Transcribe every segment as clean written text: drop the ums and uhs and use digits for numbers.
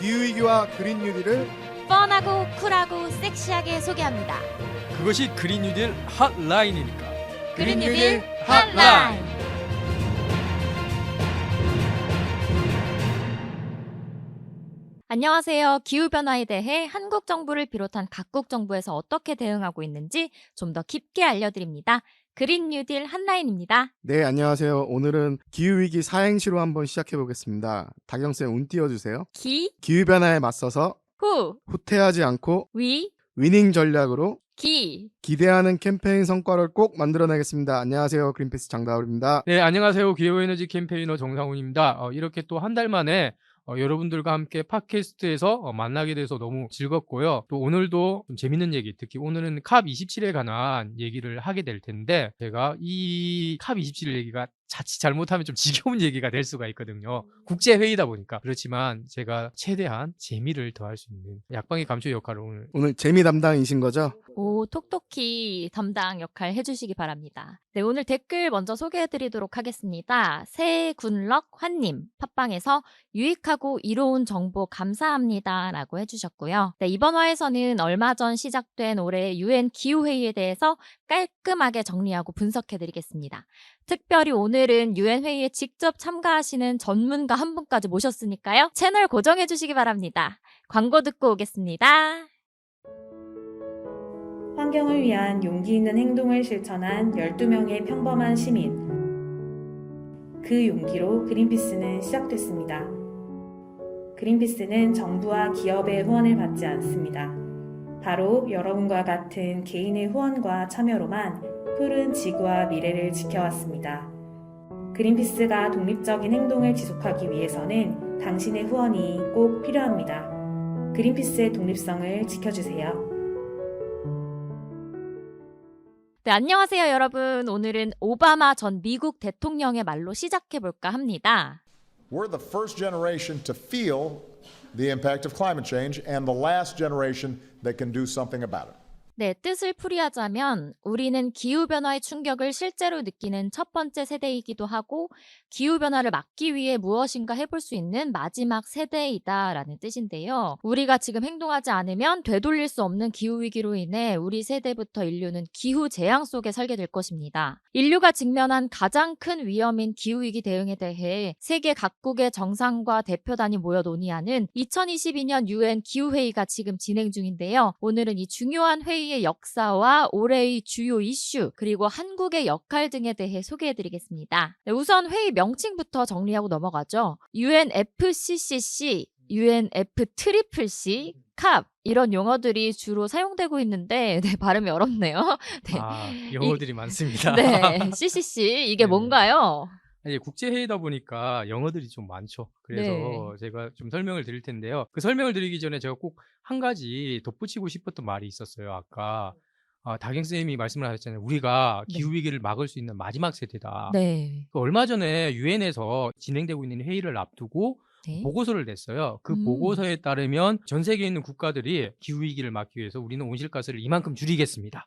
기후위기와 그린 뉴딜을 뻔하고 쿨하고 섹시하게 소개합니다. 그것이 그린 뉴딜 핫라인이니까. 그린 뉴딜 뉴딜 핫라인. 핫라인. 안녕하세요. 기후변화에 대해 한국 정부를 비롯한 각국 정부에서 어떻게 대응하고 있는지 좀 더 깊게 알려드립니다. 그린 뉴딜 핫라인입니다. 네, 안녕하세요. 오늘은 기후위기 사행시로 한번 시작해보겠습니다. 다경쌤 운 띄워주세요. 기후변화에 맞서서 후퇴하지 않고 위, 위닝 전략으로 기. 기대하는 캠페인 성과를 꼭 만들어내겠습니다. 안녕하세요. 그린피스 장다울입니다. 네, 안녕하세요. 기후에너지 캠페이너 정상훈입니다. 이렇게 또 한 달 만에 여러분들과 함께 팟캐스트에서 만나게 돼서 너무 즐겁고요. 또 오늘도 좀 재밌는 얘기, 특히 오늘은 캅27에 관한 얘기를 하게 될 텐데, 제가 이 캅27 얘기가 자칫 잘못하면 좀 지겨운 얘기가 될 수가 있거든요. 국제회의다 보니까. 그렇지만 제가 최대한 재미를 더할 수 있는 약방의 감초 역할을 오늘 재미 담당이신 거죠? 오, 톡톡히 담당 역할 해주시기 바랍니다. 네, 오늘 댓글 먼저 소개해드리도록 하겠습니다. 새군럭 환님, 팟빵에서 유익하고 이로운 정보 감사합니다 라고 해주셨고요. 네, 이번 화에서는 얼마 전 시작된 올해 UN 기후회의에 대해서 깔끔하게 정리하고 분석해드리겠습니다. 특별히 오늘은 UN 회의에 직접 참가하시는 전문가 한 분까지 모셨으니까요. 채널 고정해주시기 바랍니다. 광고 듣고 오겠습니다. 환경을 위한 용기 있는 행동을 실천한 12명의 평범한 시민. 그 용기로 그린피스는 시작됐습니다. 그린피스는 정부와 기업의 후원을 받지 않습니다. 바로 여러분과 같은 개인의 후원과 참여로만 푸른 지구와 미래를 지켜왔습니다. 그린피스가 독립적인 행동을 지속하기 위해서는 당신의 후원이 꼭 필요합니다. 그린피스의 독립성을 지켜주세요. 네, 안녕하세요, 여러분. 오늘은 오바마 전 미국 대통령의 말로 시작해볼까 합니다. We're the first generation to feel the impact of climate change and the last generation that can do something about it. 네, 뜻을 풀이하자면 우리는 기후변화의 충격을 실제로 느끼는 첫 번째 세대이기도 하고 기후변화를 막기 위해 무엇인가 해볼 수 있는 마지막 세대이다라는 뜻인데요. 우리가 지금 행동하지 않으면 되돌릴 수 없는 기후위기로 인해 우리 세대부터 인류는 기후재앙 속에 살게 될 것입니다. 인류가 직면한 가장 큰 위험인 기후위기 대응에 대해 세계 각국의 정상과 대표단이 모여 논의하는 2022년 UN 기후회의가 지금 진행 중인데요. 오늘은 이 중요한 회의의 역사와 올해의 주요 이슈 그리고 한국의 역할 등에 대해 소개해드리겠습니다. 네, 우선 회의 명칭부터 정리하고 넘어가죠. UNFCCC, UNFCCC, 캅 이런 용어들이 주로 사용되고 있는데 네, 발음이 어렵네요. 네. 영어들이 많습니다. 네, CCC 이게 네. 뭔가요? 아니, 국제회의다 보니까 영어들이 좀 많죠. 그래서 네. 제가 좀 설명을 드릴 텐데요. 그 설명을 드리기 전에 제가 꼭 한 가지 덧붙이고 싶었던 말이 있었어요. 아까 다경쌤이 말씀을 하셨잖아요. 우리가 네. 기후위기를 막을 수 있는 마지막 세대다. 네. 얼마 전에 유엔에서 진행되고 있는 회의를 앞두고 네. 보고서를 냈어요. 그 보고서에 따르면 전 세계에 있는 국가들이 기후위기를 막기 위해서 우리는 온실가스를 이만큼 줄이겠습니다.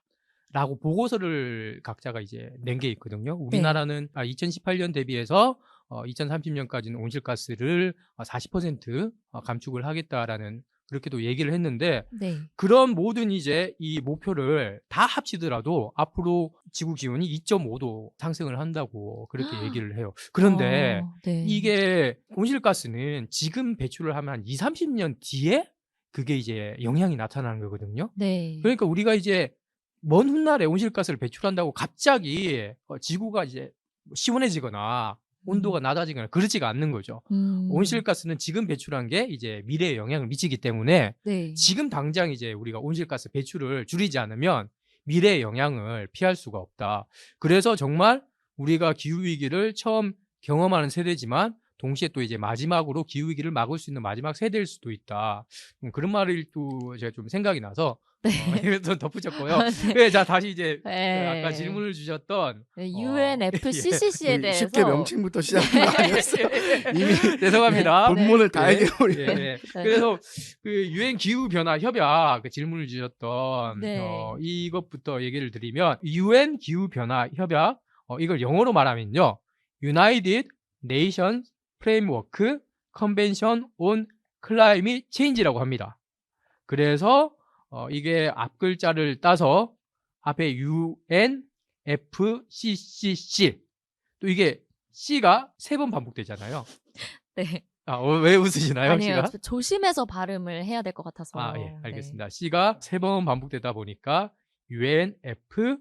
라고 보고서를 각자가 이제 낸 게 있거든요. 우리나라는 2018년 대비해서 2030년까지는 온실가스를 40% 감축을 하겠다라는 그렇게도 얘기를 했는데 네. 그런 모든 이제 이 목표를 다 합치더라도 앞으로 지구 기온이 2.5도 상승을 한다고 그렇게 얘기를 해요. 그런데 네. 이게 온실가스는 지금 배출을 하면 한 20, 30년 뒤에 그게 이제 영향이 나타나는 거거든요. 네. 그러니까 우리가 이제 먼 훗날에 온실가스를 배출한다고 갑자기 지구가 이제 시원해지거나 온도가 낮아지거나 그러지가 않는 거죠. 온실가스는 지금 배출한 게 이제 미래에 영향을 미치기 때문에 네. 지금 당장 이제 우리가 온실가스 배출을 줄이지 않으면 미래의 영향을 피할 수가 없다. 그래서 정말 우리가 기후위기를 처음 경험하는 세대지만 동시에 또 이제 마지막으로 기후위기를 막을 수 있는 마지막 세대일 수도 있다. 그런 말을 또 제가 좀 생각이 나서 이것도 덧붙였고요. 네. 네, 자 다시 이제 네. 아까 질문을 주셨던 UNFCCC에 대해서 쉽게 명칭부터 시작한 거 아니었어요? 이미 죄송합니다. 본문을 다 네. 얘기해버리네. 네, 네. 그래서 그 유엔 기후 변화 협약 그 질문을 주셨던 네. 이것부터 얘기를 드리면 유엔 기후 변화 협약 이걸 영어로 말하면요. United Nations Framework Convention on 클라이밋 체인지라고 합니다. 그래서 이게 앞 글자를 따서 앞에 UNFCCC 또 이게 C가 3번 반복되잖아요. 네. 왜 웃으시나요, 아니에요. C가? 조심해서 발음을 해야 될 것 같아서. 예, 알겠습니다. C가 3번 반복되다 보니까 UNF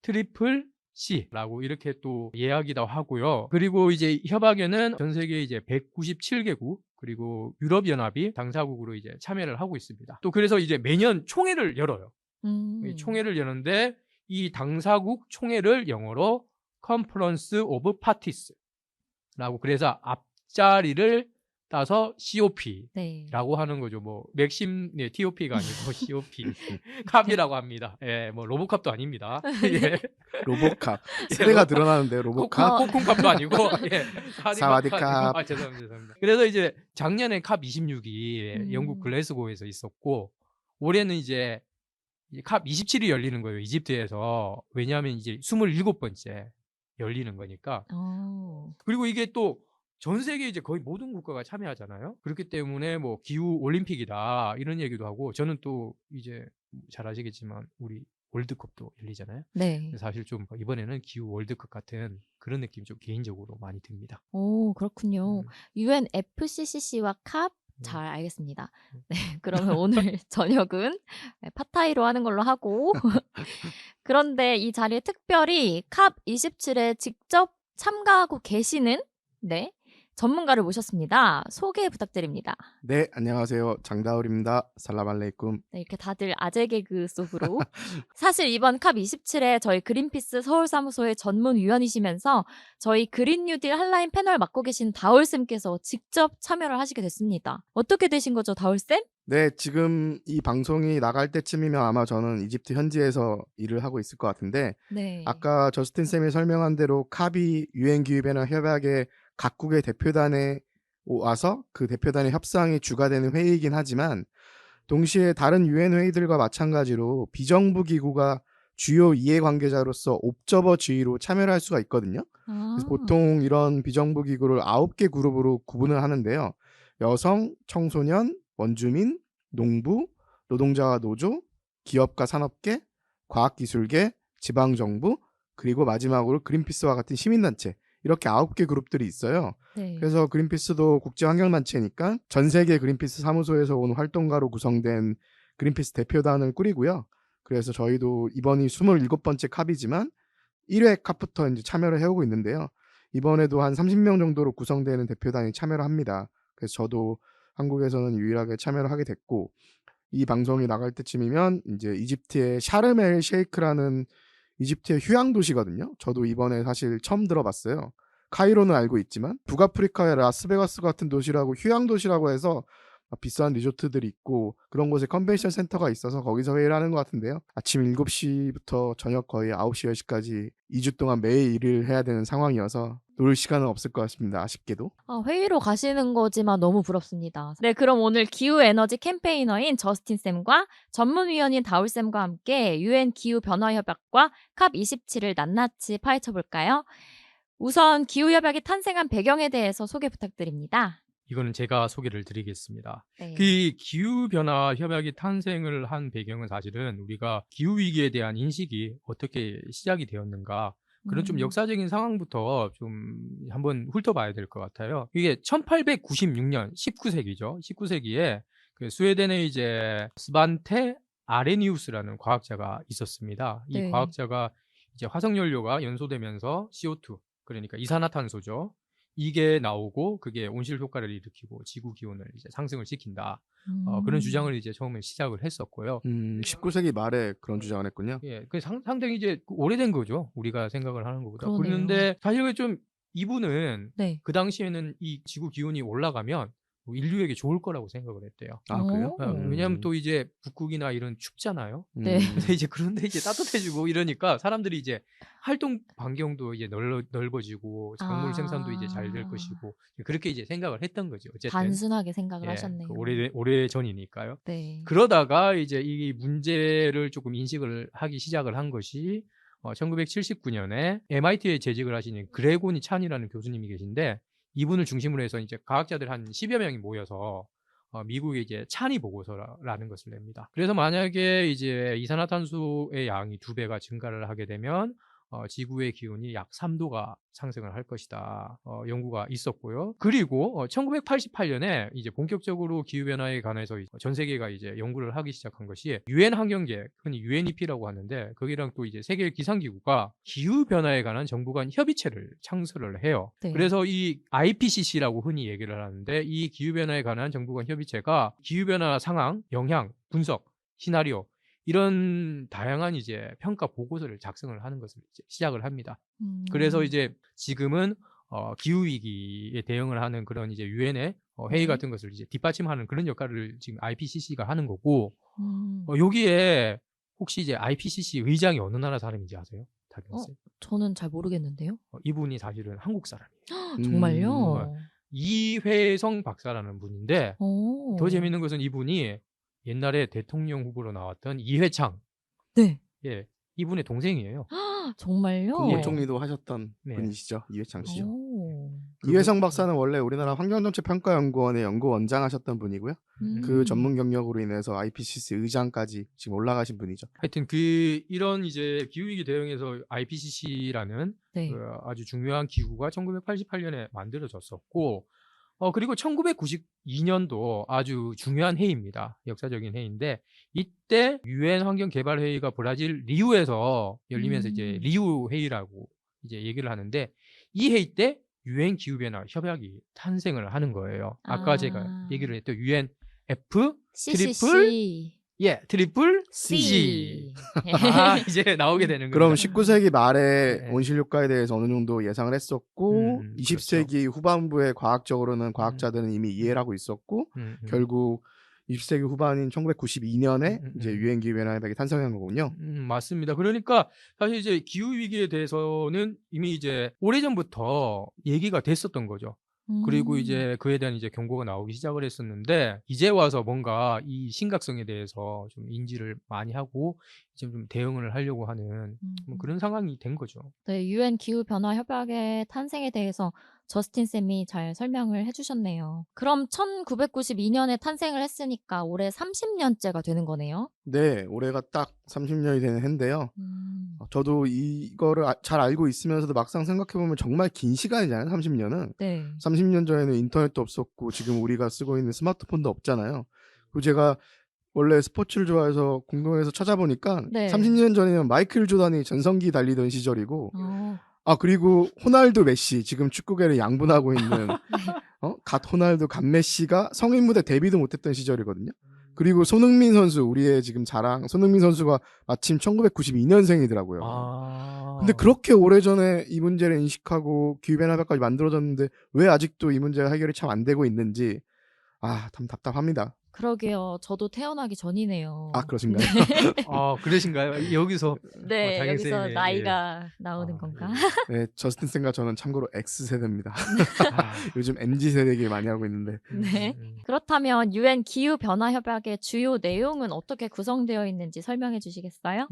트리플 C라고 이렇게 또 이야기도 하고요. 그리고 이제 협약에는 전 세계 이제 197개국 그리고 유럽연합이 당사국으로 이제 참여를 하고 있습니다. 또 그래서 이제 매년 총회를 열어요. 이 총회를 여는데 이 당사국 총회를 영어로 Conference of Parties라고 그래서 앞자리를 따서 COP라고 네. 하는 거죠. 뭐 맥심 TOP가 아니고 COP 캅이라고 합니다. 예, 뭐 로보캅도 아닙니다. 예. 로보캅. 세대가 늘어나는데요. 로보캅. 코쿤캅도 아니고 예. 사와디캅. 죄송합니다. 그래서 이제 작년에 캅 26이 영국 글래스고에서 있었고 올해는 이제 캅 27이 열리는 거예요. 이집트에서. 왜냐하면 이제 27번째 열리는 거니까. 그리고 이게 또 전 세계 이제 거의 모든 국가가 참여하잖아요. 그렇기 때문에 뭐 기후 올림픽이다 이런 얘기도 하고 저는 또 이제 잘 아시겠지만 우리 월드컵도 열리잖아요. 네. 사실 좀 이번에는 기후 월드컵 같은 그런 느낌이 좀 개인적으로 많이 듭니다. 오, 그렇군요. UNFCCC와 캅 잘 알겠습니다. 네, 그러면 오늘 저녁은 팟타이로 하는 걸로 하고 그런데 이 자리에 특별히 캅 27에 직접 참가하고 계시는 전문가를 모셨습니다. 소개 부탁드립니다. 네, 안녕하세요. 장다울입니다. 살라말레이쿰. 네, 이렇게 다들 아재 개그 속으로. 사실 이번 캅 27에 저희 그린피스 서울사무소의 전문위원이시면서 저희 그린 뉴딜 한라인 패널 맡고 계신 다울쌤께서 직접 참여를 하시게 됐습니다. 어떻게 되신 거죠, 다울쌤? 네, 지금 이 방송이 나갈 때쯤이면 아마 저는 이집트 현지에서 일을 하고 있을 것 같은데 네. 아까 저스틴 쌤이 설명한 대로 캅이 유엔 기후변화 협약의 각국의 대표단에 와서 그 대표단의 협상이 주가 되는 회의이긴 하지만 동시에 다른 유엔 회의들과 마찬가지로 비정부 기구가 주요 이해관계자로서 옵저버 지위로 참여를 할 수가 있거든요. 그래서 보통 이런 비정부 기구를 9개 그룹으로 구분을 하는데요. 여성, 청소년, 원주민, 농부, 노동자와 노조, 기업과 산업계, 과학기술계, 지방정부, 그리고 마지막으로 그린피스와 같은 시민단체 이렇게 9개 그룹들이 있어요. 네. 그래서 그린피스도 국제환경단체니까 전 세계 그린피스 사무소에서 온 활동가로 구성된 그린피스 대표단을 꾸리고요. 그래서 저희도 이번이 27번째 캅이지만 1회 캅부터 이제 참여를 해오고 있는데요. 이번에도 한 30명 정도로 구성되는 대표단이 참여를 합니다. 그래서 저도 한국에서는 유일하게 참여를 하게 됐고 이 방송이 나갈 때쯤이면 이제 이집트의 샤르멜 셰이크라는 이집트의 휴양 도시거든요. 저도 이번에 사실 처음 들어봤어요. 카이로는 알고 있지만 북아프리카의 라스베가스 같은 도시라고 휴양 도시라고 해서 비싼 리조트들이 있고 그런 곳에 컨벤션 센터가 있어서 거기서 회의를 하는 것 같은데요. 아침 7시부터 저녁 거의 9시, 10시까지 2주 동안 매일 일을 해야 되는 상황이어서 놀 시간은 없을 것 같습니다. 아쉽게도. 회의로 가시는 거지만 너무 부럽습니다. 네, 그럼 오늘 기후에너지 캠페이너인 저스틴쌤과 전문위원인 다울쌤과 함께 UN 기후변화협약과 캅 27을 낱낱이 파헤쳐볼까요? 우선 기후협약이 탄생한 배경에 대해서 소개 부탁드립니다. 이거는 제가 소개를 드리겠습니다. 네. 그 기후변화 협약이 탄생을 한 배경은 사실은 우리가 기후위기에 대한 인식이 어떻게 시작이 되었는가 그런 좀 역사적인 상황부터 좀 한번 훑어봐야 될 것 같아요. 이게 1896년 19세기죠. 19세기에 그 스웨덴의 이제 스반테 아레니우스라는 과학자가 있었습니다. 이 네. 과학자가 이제 화석연료가 연소되면서 CO2 그러니까 이산화탄소죠. 이게 나오고 그게 온실 효과를 일으키고 지구 기온을 이제 상승을 시킨다. 그런 주장을 이제 처음에 시작을 했었고요. 19세기 말에 그런 주장을 했군요. 예, 그 상당히 이제 오래된 거죠. 우리가 생각을 하는 것보다. 그러네요. 그런데 사실 좀 이분은 네. 그 당시에는 이 지구 기온이 올라가면 뭐 인류에게 좋을 거라고 생각을 했대요. 아, 그래요? 왜냐하면 또 이제 북극이나 이런 춥잖아요. 네. 그런데 이제 따뜻해지고 이러니까 사람들이 이제 활동 반경도 이제 넓어지고 작물 생산도 이제 잘 될 것이고 그렇게 이제 생각을 했던 거죠. 어쨌든 단순하게 생각을 하셨네요. 오래 전이니까요. 네. 그러다가 이제 이 문제를 조금 인식을 하기 시작을 한 것이 1979년에 MIT에 재직을 하시는 그레고니 찬이라는 교수님이 계신데 이분을 중심으로 해서 이제 과학자들 한 10여 명이 모여서 미국의 이제 찬이 보고서라는 것을 냅니다. 그래서 만약에 이제 이산화탄소의 양이 2배가 증가를 하게 되면 지구의 기온이 약 3도가 상승을 할 것이다. 연구가 있었고요. 그리고 1988년에 이제 본격적으로 기후 변화에 관해서 전 세계가 이제 연구를 하기 시작한 것이 유엔 환경계, 흔히 UNEP라고 하는데 거기랑 또 이제 세계 기상기구가 기후 변화에 관한 정부 간 협의체를 창설을 해요. 네. 그래서 이 IPCC라고 흔히 얘기를 하는데 이 기후 변화에 관한 정부 간 협의체가 기후 변화 상황, 영향, 분석, 시나리오 이런 다양한 이제 평가 보고서를 작성을 하는 것을 이제 시작을 합니다. 그래서 이제 지금은 기후 위기에 대응을 하는 그런 이제 유엔의 회의 네. 같은 것을 이제 뒷받침하는 그런 역할을 지금 IPCC가 하는 거고 음. 여기에 혹시 이제 IPCC 의장이 어느 나라 사람인지 아세요? 다경 씨? 저는 잘 모르겠는데요. 이분이 사실은 한국 사람이에요. 정말요? 이회성 박사라는 분인데 오. 더 재밌는 것은 이분이 옛날에 대통령 후보로 나왔던 이회창, 네. 예, 이분의 동생이에요. 정말요? 국무총리도 하셨던 네. 분이시죠. 이회창 씨죠. 오. 이회성 박사는 원래 우리나라 환경정책평가연구원의 연구원장 하셨던 분이고요. 그 전문 경력으로 인해서 IPCC 의장까지 지금 올라가신 분이죠. 하여튼 이런 이제 기후위기 대응에서 IPCC라는 네. 아주 중요한 기구가 1988년에 만들어졌었고, 그리고 1992년도 아주 중요한 회의입니다. 역사적인 회의인데, 이때 유엔 환경개발회의가 브라질 리우에서 열리면서 이제 리우 회의라고 이제 얘기를 하는데, 이 회의 때 유엔 기후변화 협약이 탄생을 하는 거예요. 아까 제가 얘기를 했던 유엔 F CCC. 트리플 C. C. 이제 나오게 되는 거예요. 그럼 19세기 말에 네. 온실효과에 대해서 어느 정도 예상을 했었고 20세기 후반부에 과학적으로는 과학자들은 이미 이해를 하고 있었고 결국 20세기 후반인 1992년에 이제 유엔 기후변화 협약이 탄생한 거군요. 맞습니다. 그러니까 사실 이제 기후 위기에 대해서는 이미 이제 오래전부터 얘기가 됐었던 거죠. 그리고 이제 그에 대한 이제 경고가 나오기 시작을 했었는데 이제 와서 뭔가 이 심각성에 대해서 좀 인지를 많이 하고 이제 좀 대응을 하려고 하는 뭐 그런 상황이 된 거죠. 네, 유엔 기후 변화 협약의 탄생에 대해서 저스틴 쌤이 잘 설명을 해주셨네요. 그럼 1992년에 탄생을 했으니까 올해 30년째가 되는 거네요. 네, 올해가 딱 30년이 되는 해인데요. 저도 이거를 잘 알고 있으면서도 막상 생각해보면 정말 긴 시간이잖아요, 30년은. 네. 30년 전에는 인터넷도 없었고 지금 우리가 쓰고 있는 스마트폰도 없잖아요. 그리고 제가 원래 스포츠를 좋아해서 궁금해서 찾아보니까 네. 30년 전에는 마이클 조던이 전성기 달리던 시절이고 그리고 호날두 메시 지금 축구계를 양분하고 있는 갓 호날두 갓 메시가 성인 무대 데뷔도 못했던 시절이거든요. 그리고 손흥민 선수 우리의 지금 자랑 손흥민 선수가 마침 1992년생이더라고요. 근데 그렇게 오래전에 이 문제를 인식하고 기후변화 협약까지 만들어졌는데 왜 아직도 이 문제가 해결이 참 안 되고 있는지 참 답답합니다. 그러게요. 저도 태어나기 전이네요. 그러신가요? 그러신가요? 여기서 네, 다경 여기서 쌤의, 나이가 나오는 건가? 네, 저스틴 쌤과 저는 참고로 X세대입니다. 요즘 MZ세대 얘기 많이 하고 있는데. 네. 그렇다면 유엔 기후 변화 협약의 주요 내용은 어떻게 구성되어 있는지 설명해 주시겠어요?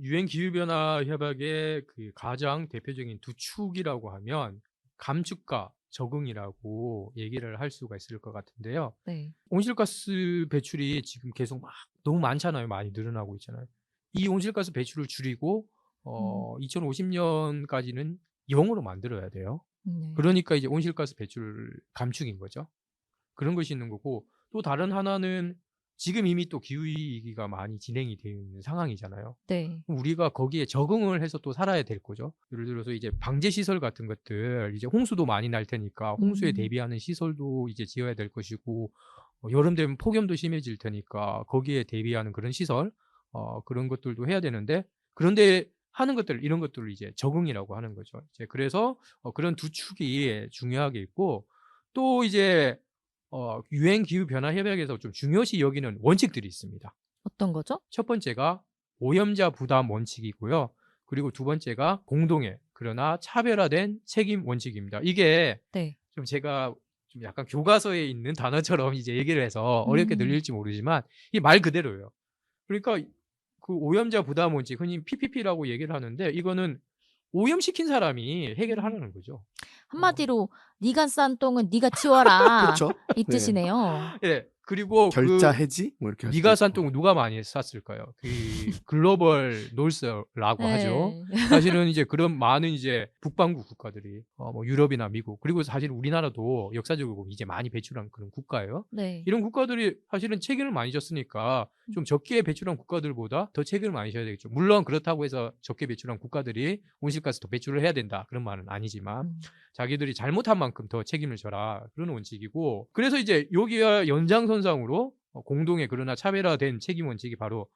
유엔 기후변화 협약의 그 가장 대표적인 두 축이라고 하면 감축과 적응이라고 얘기를 할 수가 있을 것 같은데요. 네. 온실가스 배출이 지금 계속 막 너무 많잖아요. 많이 늘어나고 있잖아요. 이 온실가스 배출을 줄이고 2050년까지는 0으로 만들어야 돼요. 네. 그러니까 이제 온실가스 배출 감축인 거죠. 그런 것이 있는 거고 또 다른 하나는 지금 이미 또 기후위기가 많이 진행이 되어 있는 상황이잖아요. 네. 우리가 거기에 적응을 해서 또 살아야 될 거죠. 예를 들어서 이제 방제 시설 같은 것들, 이제 홍수도 많이 날 테니까 홍수에 대비하는 시설도 이제 지어야 될 것이고, 여름 되면 폭염도 심해질 테니까 거기에 대비하는 그런 시설, 그런 것들도 해야 되는데, 그런데 하는 것들, 이런 것들을 이제 적응이라고 하는 거죠. 이제 그래서 그런 두 축이 중요하게 있고, 또 이제 유엔 기후 변화 협약에서 좀 중요시 여기는 원칙들이 있습니다. 어떤 거죠? 첫 번째가 오염자 부담 원칙이고요. 그리고 두 번째가 공동의 그러나 차별화된 책임 원칙입니다. 이게 네. 좀 제가 좀 약간 교과서에 있는 단어처럼 이제 얘기를 해서 어렵게 들릴지 모르지만 이 말 그대로예요. 그러니까 그 오염자 부담 원칙, 흔히 PPP라고 얘기를 하는데 이거는 오염시킨 사람이 해결을 하라는 거죠. 한마디로 네가 싼 똥은 네가 치워라. 그렇죠. 이 뜻이네요. 예. 그리고 결자 해지 뭐 이렇게 할 수도 미가산 있고. 똥 누가 많이 쌌을까요? 그 글로벌 노스라고 하죠. 네. 사실은 이제 그런 많은 이제 북반구 국가들이 뭐 유럽이나 미국 그리고 사실 우리나라도 역사적으로 보면 이제 많이 배출한 그런 국가예요. 네. 이런 국가들이 사실은 책임을 많이 졌으니까 좀 적게 배출한 국가들보다 더 책임을 많이 져야 되겠죠. 물론 그렇다고 해서 적게 배출한 국가들이 온실가스 더 배출을 해야 된다 그런 말은 아니지만 자기들이 잘못한 만큼 더 책임을 져라 그런 원칙이고 그래서 이제 여기와 연장선상으로 공동의 그러나 차별화된 책임 원칙이 바로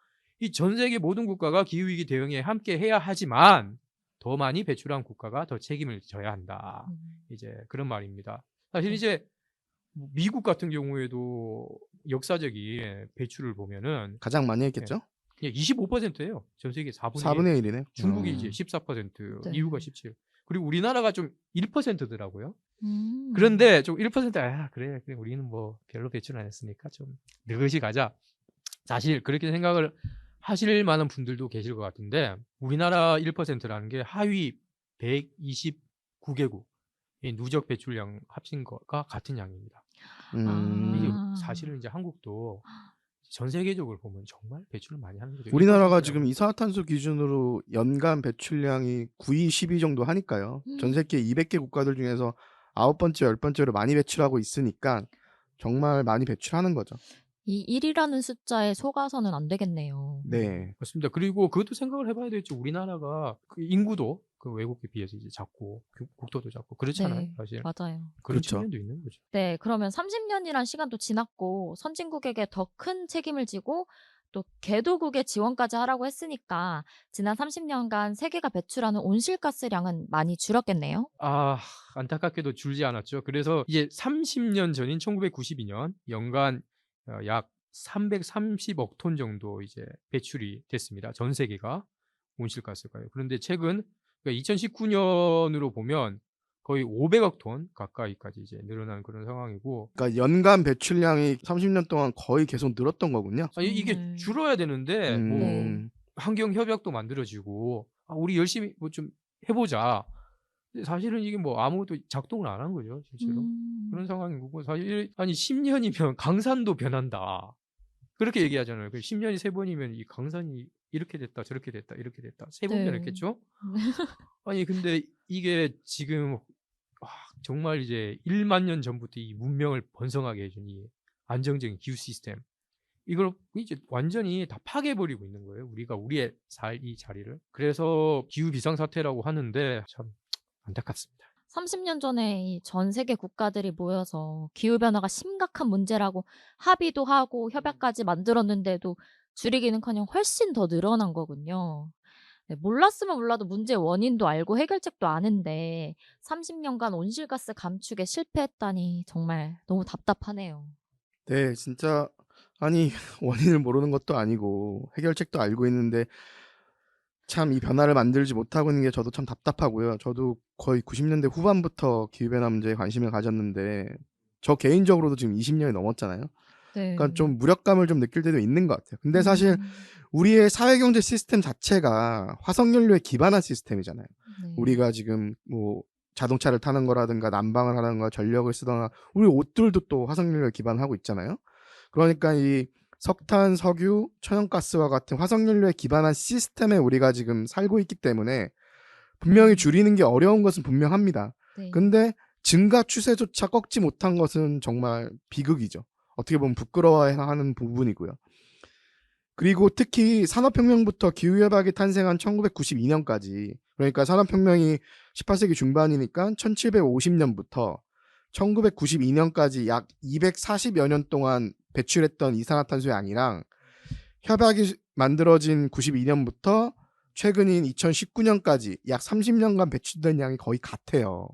이 전 세계 모든 국가가 기후위기 대응에 함께 해야 하지만 더 많이 배출한 국가가 더 책임을 져야 한다. 이제 그런 말입니다. 사실 네. 이제 미국 같은 경우에도 역사적인 배출을 보면은 가장 많이 했겠죠? 그냥 25%예요. 전 세계 4분의 1. 4분의 1이네요. 중국이 이제 14%, 네. 미국가 17. 그리고 우리나라가 좀 1%더라고요. 음. 그런데 좀 1% 그래 우리는 뭐 별로 배출 안 했으니까 좀 느긋이 가자. 사실 그렇게 생각을 하실 만한 분들도 계실 것 같은데 우리나라 1%라는 게 하위 129개국 이 누적 배출량 합친 거가 같은 양입니다. 이게 아. 사실은 이제 한국도 전 세계적으로 보면 정말 배출을 많이 하는 거죠. 우리나라가 1%라고. 지금 이산화탄소 기준으로 연간 배출량이 9위, 10위 정도 하니까요. 전 세계 200개 국가들 중에서 9번째, 10번째로 많이 배출하고 있으니까 정말 많이 배출하는 거죠. 이 1이라는 숫자에 속아서는 안 되겠네요. 네. 그렇습니다. 그리고 그것도 생각을 해봐야 되겠죠. 우리나라가 그 인구도 그 외국에 비해서 이제 작고 국토도 작고 그렇잖아요. 네, 사실 맞아요. 그런 그렇죠. 측면도 있는 거죠. 네, 그러면 30년이란 시간도 지났고 선진국에게 더 큰 책임을 지고 또 개도국의 지원까지 하라고 했으니까 지난 30년간 세계가 배출하는 온실가스량은 많이 줄었겠네요. 안타깝게도 줄지 않았죠. 그래서 이제 30년 전인 1992년 연간 약 330억 톤 정도 이제 배출이 됐습니다. 전 세계가 온실가스가요. 그런데 최근 2019년으로 보면 거의 500억 톤 가까이까지 이제 늘어난 그런 상황이고 그러니까 연간 배출량이 30년 동안 거의 계속 늘었던 거군요. 이게 줄어야 되는데 뭐 음. 환경 협약도 만들어지고 우리 열심히 뭐 좀 해보자. 근데 사실은 이게 뭐 아무것도 작동을 안 한 거죠, 실제로. 그런 상황인 거고 사실 아니 10년이면 강산도 변한다. 그렇게 얘기하잖아요. 10년이 3번이면 이 강산이 이렇게 됐다, 저렇게 됐다, 이렇게 됐다. 3번 네. 변했겠죠? 아니 근데 이게 지금 정말 이제 1만 년 전부터 이 문명을 번성하게 해준 이 안정적인 기후 시스템 이걸 이제 완전히 다 파괴해버리고 있는 거예요. 우리가 우리의 이 자리를. 그래서 기후 비상사태라고 하는데 참 안타깝습니다. 30년 전에 이 전 세계 국가들이 모여서 기후변화가 심각한 문제라고 합의도 하고 협약까지 만들었는데도 줄이기는커녕 훨씬 더 늘어난 거군요. 네, 몰랐으면 몰라도 문제의 원인도 알고 해결책도 아는데 30년간 온실가스 감축에 실패했다니 정말 너무 답답하네요. 네, 진짜 아니 원인을 모르는 것도 아니고 해결책도 알고 있는데 참 이 변화를 만들지 못하고 있는 게 저도 참 답답하고요. 저도 거의 90년대 후반부터 기후변화 문제에 관심을 가졌는데 저 개인적으로도 지금 20년이 넘었잖아요. 네. 그러니까 좀 무력감을 좀 느낄 때도 있는 것 같아요. 근데 사실 우리의 사회경제 시스템 자체가 화석연료에 기반한 시스템이잖아요. 네. 우리가 지금 뭐 자동차를 타는 거라든가 난방을 하는 거 전력을 쓰거나 우리 옷들도 또 화석연료에 기반하고 있잖아요. 그러니까 이 석탄, 석유, 천연가스와 같은 화석연료에 기반한 시스템에 우리가 지금 살고 있기 때문에 분명히 줄이는 게 어려운 것은 분명합니다. 네. 근데 증가 추세조차 꺾지 못한 것은 정말 비극이죠. 어떻게 보면 부끄러워하는 부분이고요. 그리고 특히 산업혁명부터 기후협약이 탄생한 1992년까지 그러니까 산업혁명이 18세기 중반이니까 1750년부터 1992년까지 약 240여 년 동안 배출했던 이산화탄소 양이랑 협약이 만들어진 92년부터 최근인 2019년까지 약 30년간 배출된 양이 거의 같아요.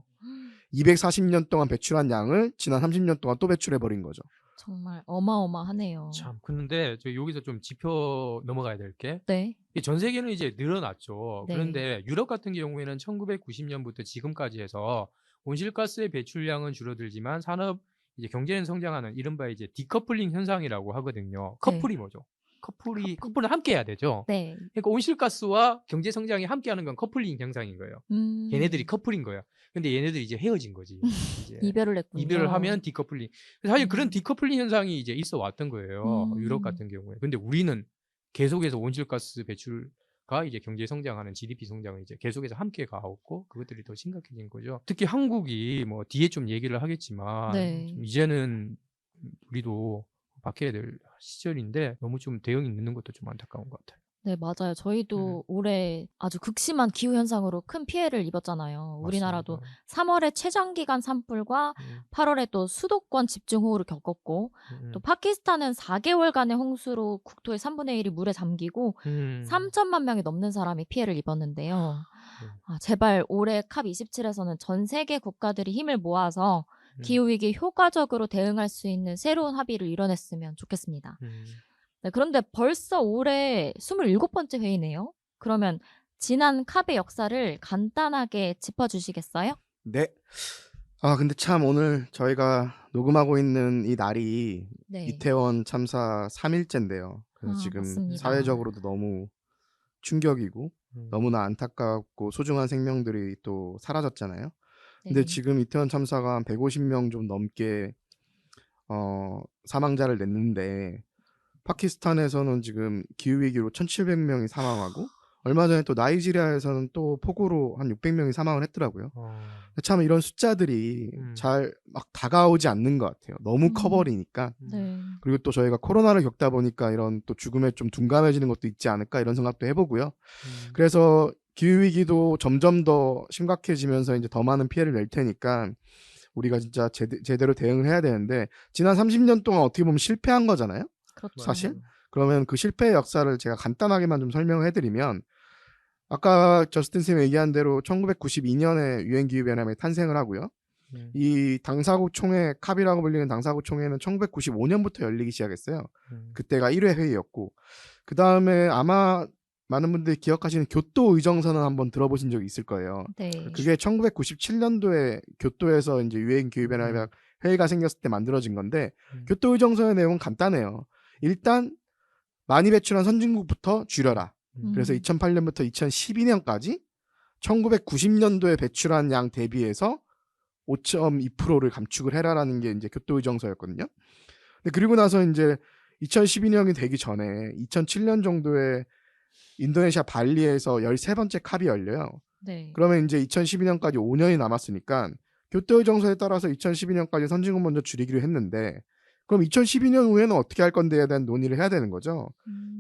240년 동안 배출한 양을 지난 30년 동안 또 배출해버린 거죠. 정말 어마어마하네요. 참 근데 저 여기서 좀 짚어 넘어가야 될 게 네. 전 세계는 이제 늘어났죠. 네. 그런데 유럽 같은 경우에는 1990년부터 지금까지 해서 온실가스의 배출량은 줄어들지만 산업 이제 경제는 성장하는 이른바 이제 디커플링 현상이라고 하거든요. 커플이 뭐죠? 커플은 함께 해야 되죠. 네. 그러니까 온실가스와 경제 성장이 함께하는 건 커플링 현상인 거예요. 걔네들이 커플인 거야. 근데 얘네들이 이제 헤어진 거지. 이제 이별을 했군요. 이별을 하면 디커플링. 사실 그런 디커플링 현상이 이제 있어 왔던 거예요. 음. 유럽 같은 경우에. 근데 우리는 계속해서 온실가스 배출과 이제 경제 성장하는 GDP 성장을 이제 계속해서 함께 가왔고 그것들이 더 심각해진 거죠. 특히 한국이 뭐 뒤에 좀 얘기를 하겠지만 네. 좀 이제는 우리도 바뀌어야 될 시절인데 너무 좀 대응이 늦는 것도 좀 안타까운 것 같아요. 네, 맞아요. 저희도 올해 아주 극심한 기후 현상으로 큰 피해를 입었잖아요. 우리나라도 맞습니다. 3월에 최장기간 산불과 음, 8월에 또 수도권 집중호우를 겪었고 또 파키스탄은 4개월간의 홍수로 국토의 3분의 1이 물에 잠기고 3천만 명이 넘는 사람이 피해를 입었는데요. 제발 올해 컵27에서는 전 세계 국가들이 힘을 모아서 기후위기에 효과적으로 대응할 수 있는 새로운 합의를 이뤄냈으면 좋겠습니다. 네, 그런데 벌써 올해 27번째 회의네요. 그러면 지난 컵의 역사를 간단하게 짚어주시겠어요? 네. 근데 참 오늘 저희가 녹음하고 있는 이 날이 네. 이태원 참사 3일째인데요. 그래서 지금 맞습니다. 사회적으로도 너무 충격이고 너무나 안타깝고 소중한 생명들이 또 사라졌잖아요. 근데 네. 지금 이태원 참사가 한 150명 좀 넘게 사망자를 냈는데 파키스탄에서는 지금 기후위기로 1,700명이 사망하고 얼마 전에 또 나이지리아에서는 또 폭우로 한 600명이 사망을 했더라고요. 참 이런 숫자들이 잘 막 다가오지 않는 것 같아요. 너무 커버리니까. 네. 그리고 또 저희가 코로나를 겪다 보니까 이런 또 죽음에 좀 둔감해지는 것도 있지 않을까 이런 생각도 해보고요. 그래서 기후위기도 점점 더 심각해지면서 이제 더 많은 피해를 낼 테니까 우리가 진짜 제대로 대응을 해야 되는데 지난 30년 동안 어떻게 보면 실패한 거잖아요. 그렇죠. 사실. 그러면 그 실패의 역사를 제가 간단하게만 좀 설명을 해드리면 아까 저스틴 쌤이 얘기한 대로 1992년에 유엔기후변화협이 탄생을 하고요. 이 당사국 총회 캅이라고 불리는 당사국 총회는 1995년부터 열리기 시작했어요. 그때가 1회 회의였고 그 다음에 아마 많은 분들이 기억하시는 교토 의정선언 한번 들어보신 적이 있을 거예요. 네. 그게 1997년도에 교토에서 이제 유엔 기후변화협약 회의가 생겼을 때 만들어진 건데 교토 의정선의 내용은 간단해요. 일단 많이 배출한 선진국부터 줄여라. 그래서 2008년부터 2012년까지 1990년도에 배출한 양 대비해서 5.2%를 감축을 해라라는 게 이제 교토 의정서였거든요. 근데 그리고 나서 이제 2012년이 되기 전에 2007년 정도에 인도네시아 발리에서 13번째 캅이 열려요. 네. 그러면 이제 2012년까지 5년이 남았으니까 교토 의정서에 따라서 2012년까지 선진국 먼저 줄이기로 했는데 그럼 2012년 후에는 어떻게 할 건데에 대한 논의를 해야 되는 거죠.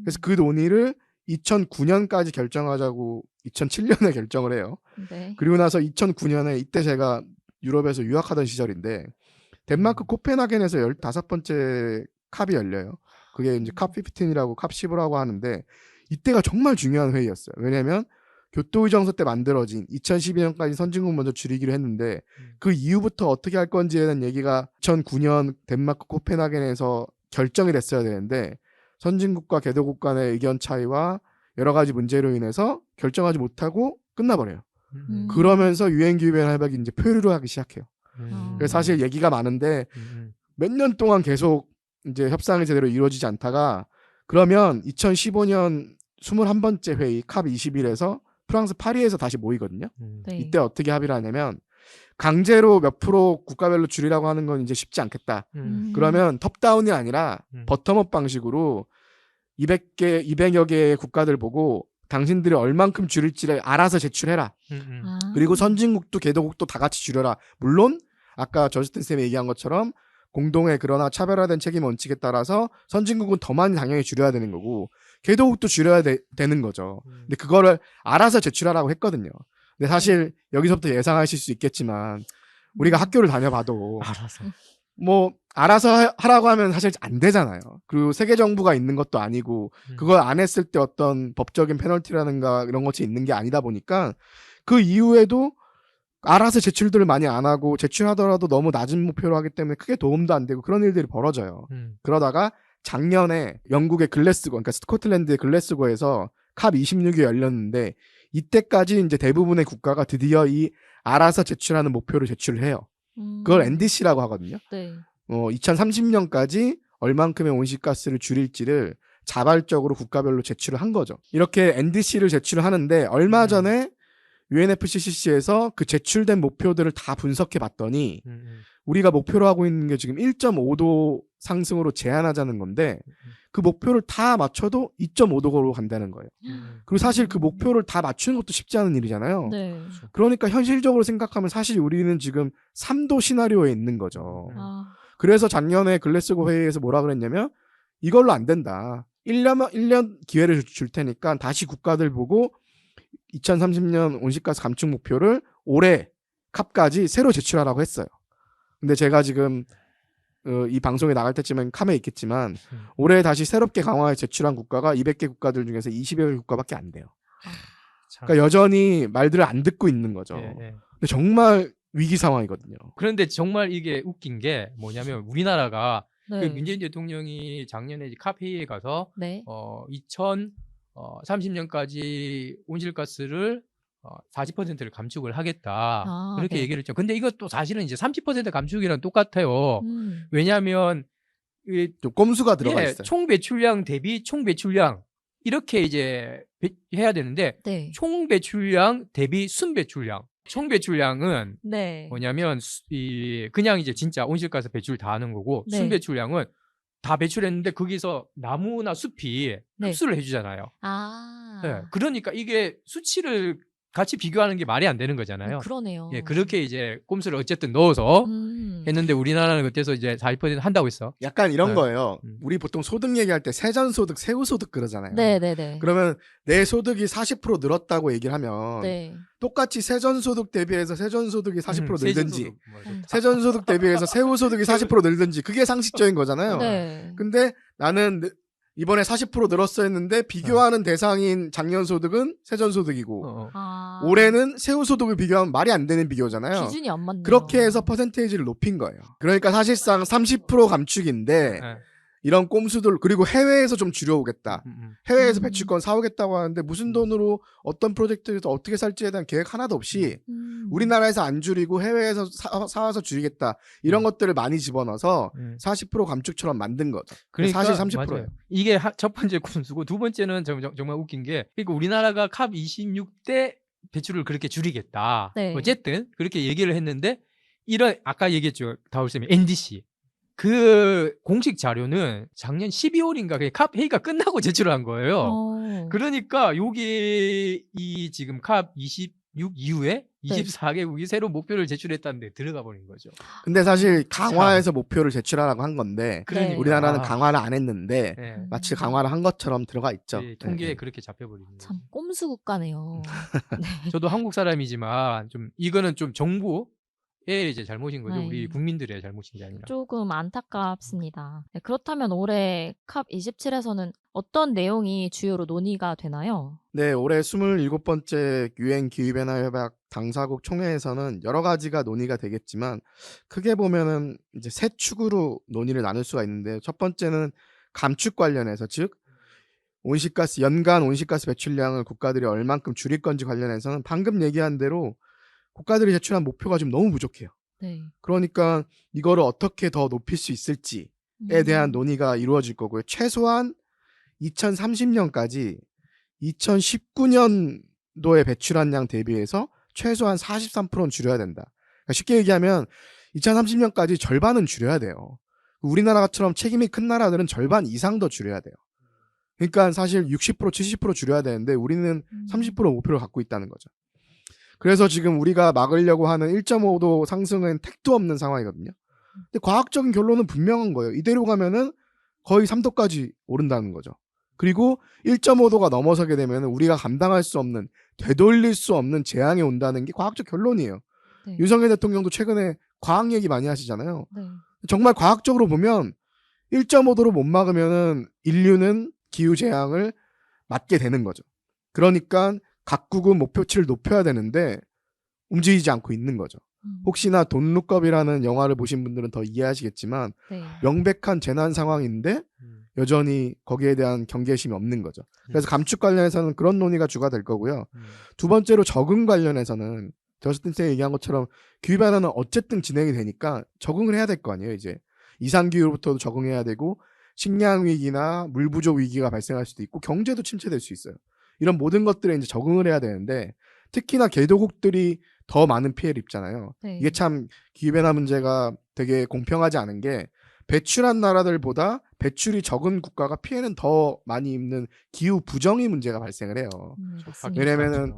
그래서 그 논의를 2009년까지 결정하자고 2007년에 결정을 해요. 네. 그리고 나서 2009년에 이때 제가 유럽에서 유학하던 시절인데 덴마크 코펜하겐에서 15번째 캅이 열려요. 그게 이제 캅15이라고 캅15라고 하는데 이때가 정말 중요한 회의였어요. 왜냐하면 교토의정서 때 만들어진 2012년까지 선진국 먼저 줄이기로 했는데 그 이후부터 어떻게 할 건지에 대한 얘기가 2009년 덴마크 코펜하겐에서 결정이 됐어야 되는데 선진국과 개도국 간의 의견 차이와 여러 가지 문제로 인해서 결정하지 못하고 끝나버려요. 그러면서 유엔기후변화협약이 이제 표류를 하기 시작해요. 그래서 사실 얘기가 많은데 몇 년 동안 계속 이제 협상이 제대로 이루어지지 않다가 그러면 2015년 21번째 회의 캅21에서 프랑스 파리에서 다시 모이거든요. 네. 이때 어떻게 합의를 하냐면 강제로 몇 프로 국가별로 줄이라고 하는 건 이제 쉽지 않겠다. 그러면 톱다운이 아니라 버텀업 방식으로 200여 개의 국가들 보고 당신들이 얼만큼 줄일지를 알아서 제출해라. 그리고 선진국도 개도국도 다 같이 줄여라. 물론 아까 저스틴 쌤이 얘기한 것처럼 공동의 그러나 차별화된 책임 원칙에 따라서 선진국은 더 많이 당연히 줄여야 되는 거고 개도국도 줄여야 되는 거죠. 근데 그거를 알아서 제출하라고 했거든요. 근데 사실 여기서부터 예상하실 수 있겠지만 우리가 학교를 다녀봐도 뭐 알아서 하라고 하면 사실 안 되잖아요. 그리고 세계 정부가 있는 것도 아니고 그걸 안 했을 때 어떤 법적인 페널티라든가 이런 것이 있는 게 아니다 보니까 그 이후에도 알아서 제출들을 많이 안 하고 제출하더라도 너무 낮은 목표로 하기 때문에 크게 도움도 안 되고 그런 일들이 벌어져요. 그러다가 작년에 영국의 글래스고, 그러니까 스코틀랜드의 글래스고에서 캅26이 열렸는데 이때까지 이제 대부분의 국가가 드디어 이 알아서 제출하는 목표를 제출을 해요. 그걸 NDC라고 하거든요. 네. 2030년까지 얼만큼의 온실가스를 줄일지를 자발적으로 국가별로 제출을 한 거죠. 이렇게 NDC를 제출을 하는데 얼마 전에 UNFCCC에서 그 제출된 목표들을 다 분석해 봤더니 우리가 목표로 하고 있는 게 지금 1.5도 상승으로 제한하자는 건데 그 목표를 다 맞춰도 2.5도로 간다는 거예요. 그리고 사실 그 목표를 다 맞추는 것도 쉽지 않은 일이잖아요. 네. 그러니까 현실적으로 생각하면 사실 우리는 지금 3도 시나리오에 있는 거죠. 아, 그래서 작년에 글래스고 회의에서 뭐라 그랬냐면 이걸로 안 된다. 1년 기회를 줄 테니까 다시 국가들 보고 2030년 온실가스 감축 목표를 올해 캅까지 새로 제출하라고 했어요. 근데 제가 지금 이 방송에 나갈 때쯤엔 캅에 있겠지만 올해 다시 새롭게 강화해 제출한 국가가 200개 국가들 중에서 20여 개 국가밖에 안 돼요. 그러니까 여전히 말들을 안 듣고 있는 거죠. 예, 예. 근데 정말 위기 상황이거든요. 그런데 정말 이게 웃긴 게 뭐냐면 우리나라가 네. 그 문재인 대통령이 작년에 캅 회의에 가서 네. 2030년까지 온실가스를 40%를 감축을 하겠다. 아, 그렇게 네. 얘기를 했죠. 근데 이것도 사실은 이제 30% 감축이랑 똑같아요. 음. 왜냐하면 좀 꼼수가 들어가 예, 있어요. 총 배출량 대비 총 배출량 이렇게 이제 해야 되는데 네. 총 배출량 대비 순 배출량. 총 배출량은 네. 뭐냐면 그냥 이제 진짜 온실가스 배출 다 하는 거고 네. 순 배출량은 다 배출했는데 거기서 나무나 숲이 네. 흡수를 해주잖아요. 아. 예, 그러니까 이게 수치를 같이 비교하는 게 말이 안 되는 거잖아요. 그러네요. 예, 그렇게 이제 꼼수를 어쨌든 넣어서 했는데 우리나라는 그때서 이제 40% 한다고 했어. 약간 이런 네. 거예요. 우리 보통 소득 얘기할 때 세전소득, 세후소득 그러잖아요. 네네네. 그러면 내 소득이 40% 늘었다고 얘기를 하면 네. 똑같이 세전소득 대비해서 세전소득이 40% 늘든지 세전소득 뭐 좋다. 세전소득 대비해서 세후소득이 40% 늘든지 그게 상식적인 거잖아요. 네. 근데 나는 이번에 40% 늘었어 했는데 비교하는 대상인 작년 소득은 세전소득이고 아. 올해는 세후소득을 비교하면 말이 안 되는 비교잖아요. 기준이 안 맞네요. 그렇게 해서 퍼센테이지를 높인 거예요. 그러니까 사실상 30% 감축인데 예. 이런 꼼수들 그리고 해외에서 좀 줄여오겠다. 해외에서 배출권 사오겠다고 하는데 무슨 돈으로 어떤 프로젝트에서 어떻게 살지에 대한 계획 하나도 없이 우리나라에서 안 줄이고 해외에서 사와서 줄이겠다. 이런 것들을 많이 집어넣어서 40% 감축처럼 만든 거죠. 그러니까 사실 30%예요. 맞아요. 이게 첫 번째 꼼수고 두 번째는 정말 웃긴 게 그러니까 우리나라가 캅 26대 배출을 그렇게 줄이겠다. 네. 어쨌든 그렇게 얘기를 했는데 이런 아까 얘기했죠. 다울쌤이 NDC 그 공식 자료는 작년 12월인가 그 캅 회의가 끝나고 제출을 한 거예요. 그러니까 여기 이 지금 캅 26 이후에 24개국이 새로 목표를 제출했다는데 들어가 버린 거죠. 근데 사실 강화해서 목표를 제출하라고 한 건데 그러니까. 우리나라는 강화를 안 했는데 네. 마치 강화를 한 것처럼 들어가 있죠. 이 통계에 네. 그렇게 잡혀버리는 거죠. 참 꼼수 국가네요. 저도 한국 사람이지만 좀 이거는 좀 정부의 이제 잘못인 거죠. 네. 우리 국민들의 잘못인 게 아니라. 조금 안타깝습니다. 네, 그렇다면 올해 캅 27에서는 어떤 내용이 주요로 논의가 되나요? 네, 올해 27번째 유엔 기후변화 협약 당사국 총회에서는 여러 가지가 논의가 되겠지만 크게 보면은 이제 세 축으로 논의를 나눌 수가 있는데 첫 번째는 감축 관련해서 즉 온실가스 연간 온실가스 배출량을 국가들이 얼만큼 줄일 건지 관련해서는 방금 얘기한 대로 국가들이 제출한 목표가 좀 너무 부족해요. 네. 그러니까 이거를 어떻게 더 높일 수 있을지에 대한 논의가 이루어질 거고요. 최소한 2030년까지 2019년도에 배출한 양 대비해서 최소한 43%는 줄여야 된다. 그러니까 쉽게 얘기하면 2030년까지 절반은 줄여야 돼요. 우리나라처럼 책임이 큰 나라들은 절반 이상 더 줄여야 돼요. 그러니까 사실 60% 70% 줄여야 되는데 우리는 30% 목표를 갖고 있다는 거죠. 그래서 지금 우리가 막으려고 하는 1.5도 상승은 택도 없는 상황이거든요. 근데 과학적인 결론은 분명한 거예요. 이대로 가면은 거의 3도까지 오른다는 거죠. 그리고 1.5도가 넘어서게 되면 우리가 감당할 수 없는, 되돌릴 수 없는 재앙이 온다는 게 과학적 결론이에요. 네. 윤석열 대통령도 최근에 과학 얘기 많이 하시잖아요. 네. 정말 과학적으로 보면 1.5도로 못 막으면은 인류는 기후 재앙을 맞게 되는 거죠. 그러니까 각국은 목표치를 높여야 되는데 움직이지 않고 있는 거죠. 혹시나 돈룩업이라는 영화를 보신 분들은 더 이해하시겠지만 네. 명백한 재난 상황인데 여전히 거기에 대한 경계심이 없는 거죠. 그래서 감축 관련해서는 그런 논의가 주가 될 거고요. 두 번째로 적응 관련해서는 저스틴 쌤이 얘기한 것처럼 기후변화는 어쨌든 진행이 되니까 적응을 해야 될 거 아니에요. 이제 이상기후로부터도 적응해야 되고 식량 위기나 물 부족 위기가 발생할 수도 있고 경제도 침체될 수 있어요. 이런 모든 것들에 이제 적응을 해야 되는데 특히나 개도국들이 더 많은 피해를 입잖아요. 네. 이게 참 기후변화 문제가 되게 공평하지 않은 게 배출한 나라들보다 배출이 적은 국가가 피해는 더 많이 입는 기후 부정의 문제가 발생을 해요. 맞습니다. 왜냐면은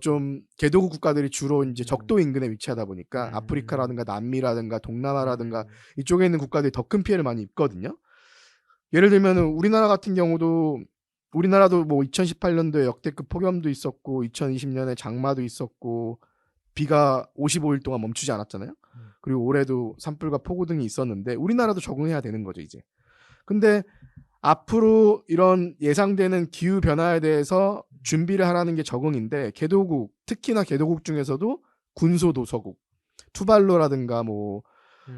좀 개도국 국가들이 주로 이제 적도 인근에 위치하다 보니까 음. 아프리카라든가 남미라든가 동남아라든가 이쪽에 있는 국가들이 더 큰 피해를 많이 입거든요. 예를 들면은 우리나라 같은 경우도 우리나라도 뭐 2018년도에 역대급 폭염도 있었고 2020년에 장마도 있었고 비가 55일 동안 멈추지 않았잖아요. 그리고 올해도 산불과 폭우 등이 있었는데 우리나라도 적응해야 되는 거죠, 이제. 근데 앞으로 이런 예상되는 기후 변화에 대해서 준비를 하라는 게 적응인데 개도국, 특히나 개도국 중에서도 군소 도서국, 투발루라든가 뭐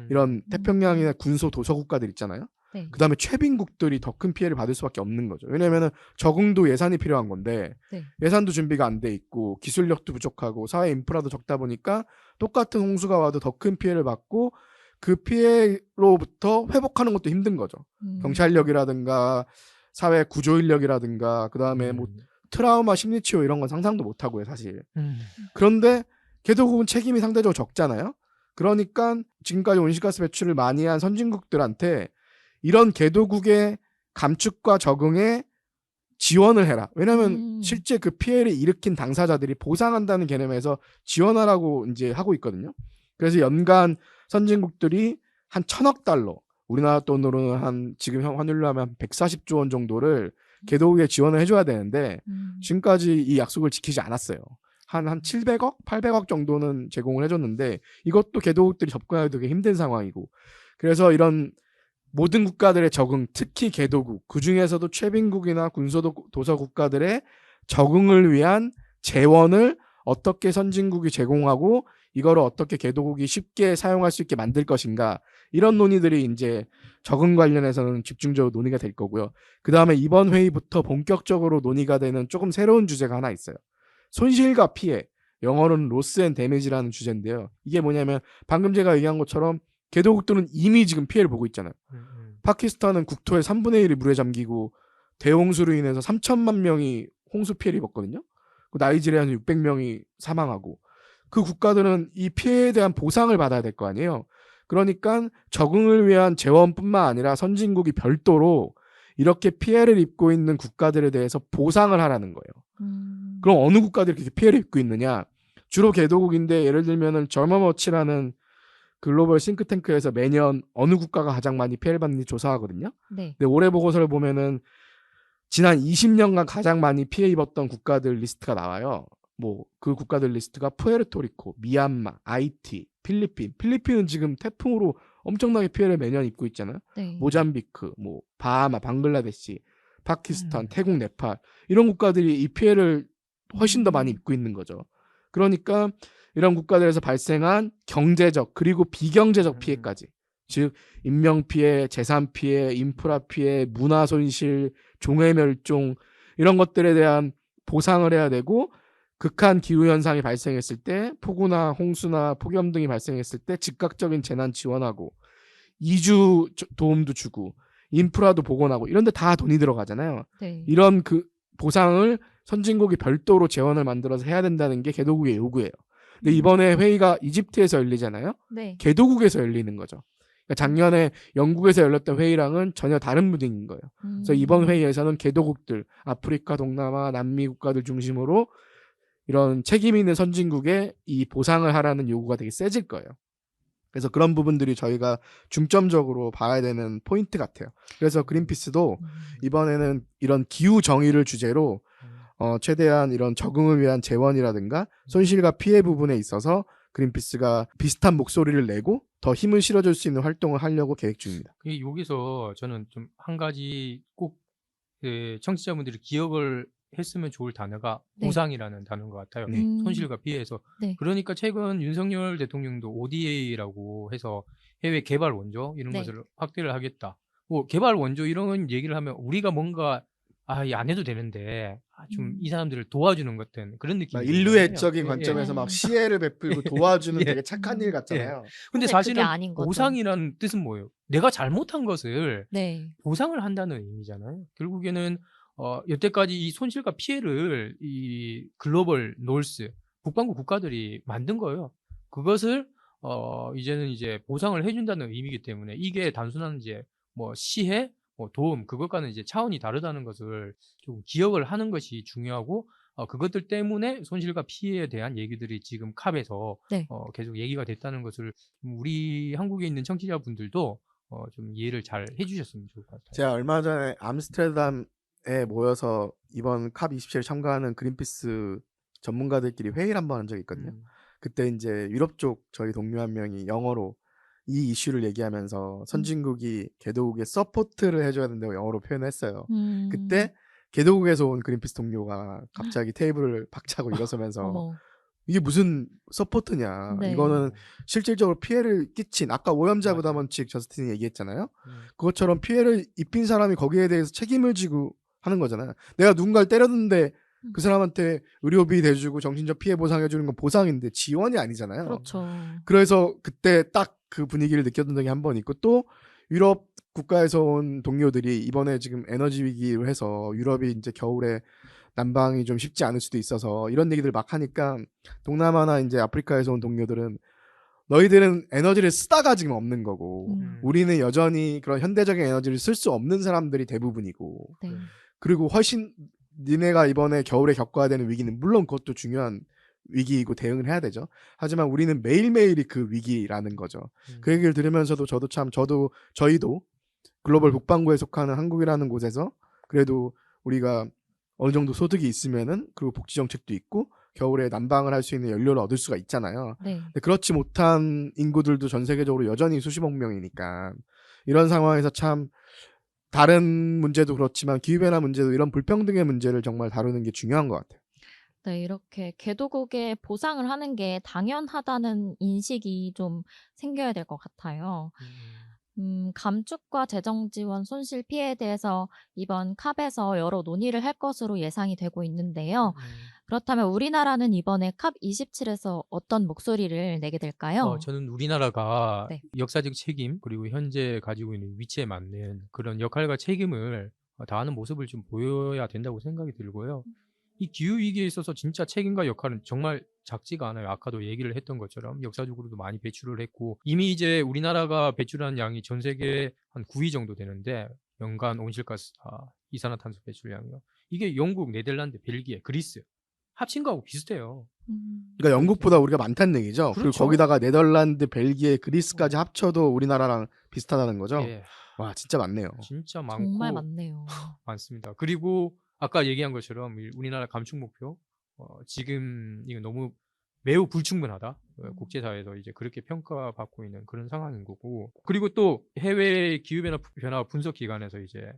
이런 태평양이나 군소 도서 국가들 있잖아요. 네. 그다음에 최빈국들이 더 큰 피해를 받을 수밖에 없는 거죠. 왜냐면은 적응도 예산이 필요한 건데 네. 예산도 준비가 안 돼 있고 기술력도 부족하고 사회 인프라도 적다 보니까 똑같은 홍수가 와도 더 큰 피해를 받고 그 피해로부터 회복하는 것도 힘든 거죠. 경찰력이라든가 사회 구조 인력이라든가 그다음에 뭐 트라우마 심리치료 이런 건 상상도 못 하고요, 사실. 그런데 개도국은 책임이 상대적으로 적잖아요. 그러니까 지금까지 온실가스 배출을 많이 한 선진국들한테 이런 개도국의 감축과 적응에 지원을 해라. 왜냐하면 실제 그 피해를 일으킨 당사자들이 보상한다는 개념에서 지원하라고 이제 하고 있거든요. 그래서 연간 선진국들이 한 1,000억 달러, 우리나라 돈으로는 한 지금 환율로 하면 한 140조 원 정도를 개도국에 지원을 해줘야 되는데 지금까지 이 약속을 지키지 않았어요. 한 700억, 800억 정도는 제공을 해줬는데 이것도 개도국들이 접근하기 되게 힘든 상황이고 그래서 이런 모든 국가들의 적응, 특히 개도국, 그중에서도 최빈국이나 군소도서 국가들의 적응을 위한 재원을 어떻게 선진국이 제공하고 이거를 어떻게 개도국이 쉽게 사용할 수 있게 만들 것인가 이런 논의들이 이제 적응 관련해서는 집중적으로 논의가 될 거고요. 그 다음에 이번 회의부터 본격적으로 논의가 되는 조금 새로운 주제가 하나 있어요. 손실과 피해, 영어로는 로스 앤 데미지라는 주제인데요. 이게 뭐냐면 방금 제가 얘기한 것처럼 개도국들은 이미 지금 피해를 보고 있잖아요. 파키스탄은 국토의 3분의 1이 물에 잠기고 대홍수로 인해서 3천만 명이 홍수 피해를 입었거든요. 나이지리아는 600명이 사망하고 그 국가들은 이 피해에 대한 보상을 받아야 될 거 아니에요. 그러니까 적응을 위한 재원뿐만 아니라 선진국이 별도로 이렇게 피해를 입고 있는 국가들에 대해서 보상을 하라는 거예요. 그럼 어느 국가들이 그렇게 피해를 입고 있느냐? 주로 개도국인데 예를 들면은 저머머치라는 글로벌 싱크탱크에서 매년 어느 국가가 가장 많이 피해를 받는지 조사하거든요. 네. 근데 올해 보고서를 보면은 지난 20년간 가장 많이 피해 입었던 국가들 리스트가 나와요. 뭐 그 국가들 리스트가 푸에르토리코, 미얀마, 아이티, 필리핀. 필리핀은 지금 태풍으로 엄청나게 피해를 매년 입고 있잖아요. 네. 모잠비크, 뭐 바하마, 방글라데시, 파키스탄, 태국, 네팔 이런 국가들이 이 피해를 훨씬 더 많이 입고 있는 거죠. 그러니까 이런 국가들에서 발생한 경제적 그리고 비경제적 피해까지 즉 인명피해, 재산피해, 인프라 피해, 문화손실, 종해멸종 이런 것들에 대한 보상을 해야 되고 극한 기후현상이 발생했을 때 폭우나 홍수나 폭염 등이 발생했을 때 즉각적인 재난 지원하고 이주 도움도 주고 인프라도 복원하고 이런 데 다 돈이 들어가잖아요. 네. 이런 그 보상을 선진국이 별도로 재원을 만들어서 해야 된다는 게 개도국의 요구예요. 근데 이번에 회의가 이집트에서 열리잖아요. 네. 개도국에서 열리는 거죠. 그러니까 작년에 영국에서 열렸던 회의랑은 전혀 다른 분위기인 거예요. 그래서 이번 회의에서는 개도국들, 아프리카, 동남아, 남미 국가들 중심으로 이런 책임 있는 선진국에 이 보상을 하라는 요구가 되게 세질 거예요. 그래서 그런 부분들이 저희가 중점적으로 봐야 되는 포인트 같아요. 그래서 그린피스도 이번에는 이런 기후 정의를 주제로 최대한 이런 적응을 위한 재원이라든가 손실과 피해 부분에 있어서 그린피스가 비슷한 목소리를 내고 더 힘을 실어줄 수 있는 활동을 하려고 계획 중입니다. 여기서 저는 좀 한 가지 꼭 청취자분들이 기억을 했으면 좋을 단어가 네. 보상이라는 단어인 것 같아요. 네. 손실과 피해에서. 네. 그러니까 최근 윤석열 대통령도 ODA라고 해서 해외 개발 원조 이런 네. 것을 확대를 하겠다. 뭐 개발 원조 이런 얘기를 하면 우리가 뭔가 안 해도 되는데 좀 이 사람들을 도와주는 것 같은 그런 느낌이 인류애적인 들잖아요. 관점에서 예. 막 시혜를 베풀고 도와주는 예. 되게 착한 일 같잖아요. 근데 근데 사실은 그게 아닌 거죠. 보상이라는 뜻은 뭐예요? 내가 잘못한 것을 네. 보상을 한다는 의미잖아요. 결국에는 여태까지 이 손실과 피해를 이 글로벌 노스 북반구 국가들이 만든 거예요. 그것을 이제는 이제 보상을 해준다는 의미이기 때문에 이게 단순한 이제 뭐 시혜, 뭐 도움 그것과는 이제 차원이 다르다는 것을 좀 기억을 하는 것이 중요하고 그것들 때문에 손실과 피해에 대한 얘기들이 지금 캅에서 네. 계속 얘기가 됐다는 것을 우리 한국에 있는 청취자분들도 좀 이해를 잘 해주셨으면 좋을 것 같아요. 제가 얼마 전에 암스테르담에 모여서 이번 캅 27에 참가하는 그린피스 전문가들끼리 회의를 한번 한 적이 있거든요. 그때 이제 유럽 쪽 저희 동료 한 명이 영어로 이 이슈를 얘기하면서 선진국이 개도국에 서포트를 해줘야 된다고 영어로 표현했어요. 그때 개도국에서 온 그린피스 동료가 갑자기 테이블을 박차고 일어서면서 어머. 이게 무슨 서포트냐. 네. 이거는 실질적으로 피해를 끼친 아까 오염자 맞아요. 부담 원칙 저스틴이 얘기했잖아요. 음. 그것처럼 피해를 입힌 사람이 거기에 대해서 책임을 지고 하는 거잖아요. 내가 누군가를 때렸는데 그 사람한테 의료비 대주고 정신적 피해 보상해주는 건 보상인데 지원이 아니잖아요. 그렇죠. 그래서 그때 딱 그 분위기를 느꼈던 적이 한 번 있고 또 유럽 국가에서 온 동료들이 이번에 지금 에너지 위기로 해서 유럽이 이제 겨울에 난방이 좀 쉽지 않을 수도 있어서 이런 얘기들 막 하니까 동남아나 이제 아프리카에서 온 동료들은 너희들은 에너지를 쓰다가 지금 없는 거고 우리는 여전히 그런 현대적인 에너지를 쓸 수 없는 사람들이 대부분이고 네. 그리고 훨씬 니네가 이번에 겨울에 겪어야 되는 위기는 물론 그것도 중요한 위기이고 대응을 해야 되죠. 하지만 우리는 매일매일이 그 위기라는 거죠. 그 얘기를 들으면서도 저희도 글로벌 북반구에 속하는 한국이라는 곳에서 그래도 우리가 어느 정도 소득이 있으면은 그리고 복지 정책도 있고 겨울에 난방을 할 수 있는 연료를 얻을 수가 있잖아요. 네. 근데 그렇지 못한 인구들도 전 세계적으로 여전히 수십억 명이니까 이런 상황에서 참 다른 문제도 그렇지만 기후변화 문제도 이런 불평등의 문제를 정말 다루는 게 중요한 것 같아요. 네, 이렇게 개도국에 보상을 하는 게 당연하다는 인식이 좀 생겨야 될 것 같아요. 감축과 재정 지원 손실 피해에 대해서 이번 캅에서 여러 논의를 할 것으로 예상이 되고 있는데요. 그렇다면 우리나라는 이번에 캅 27에서 어떤 목소리를 내게 될까요? 저는 우리나라가 네. 역사적 책임 그리고 현재 가지고 있는 위치에 맞는 그런 역할과 책임을 다하는 모습을 좀 보여야 된다고 생각이 들고요. 이 기후위기에 있어서 진짜 책임과 역할은 정말 작지가 않아요. 아까도 얘기를 했던 것처럼 역사적으로도 많이 배출을 했고 이미 이제 우리나라가 배출한 양이 전 세계 한 9위 정도 되는데 연간 온실가스 이산화탄소 배출량이요. 이게 영국, 네덜란드, 벨기에, 그리스 합친 거하고 비슷해요. 그러니까 영국보다 우리가 많다는 얘기죠. 그리고 그렇죠. 거기다가 네덜란드, 벨기에, 그리스까지 합쳐도 우리나라랑 비슷하다는 거죠. 예, 와 진짜 많네요. 진짜 많고 정말 많네요. 많습니다. 그리고 아까 얘기한 것처럼 우리나라 감축 목표 지금 이거 너무 매우 불충분하다. 국제사회에서 이제 그렇게 평가받고 있는 그런 상황인 거고. 그리고 또 해외 기후변화 분석 기관에서 이제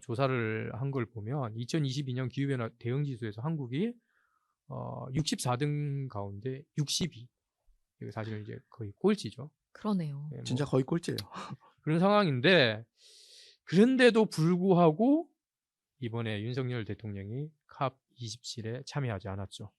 조사를 한 걸 보면 2022년 기후변화 대응지수에서 한국이 64등 가운데 62. 이게 사실은 이제 거의 꼴찌죠. 그러네요. 예, 뭐 진짜 거의 꼴찌예요. 그런 상황인데 그런데도 불구하고 이번에 윤석열 대통령이 캅 27에 참여하지 않았죠.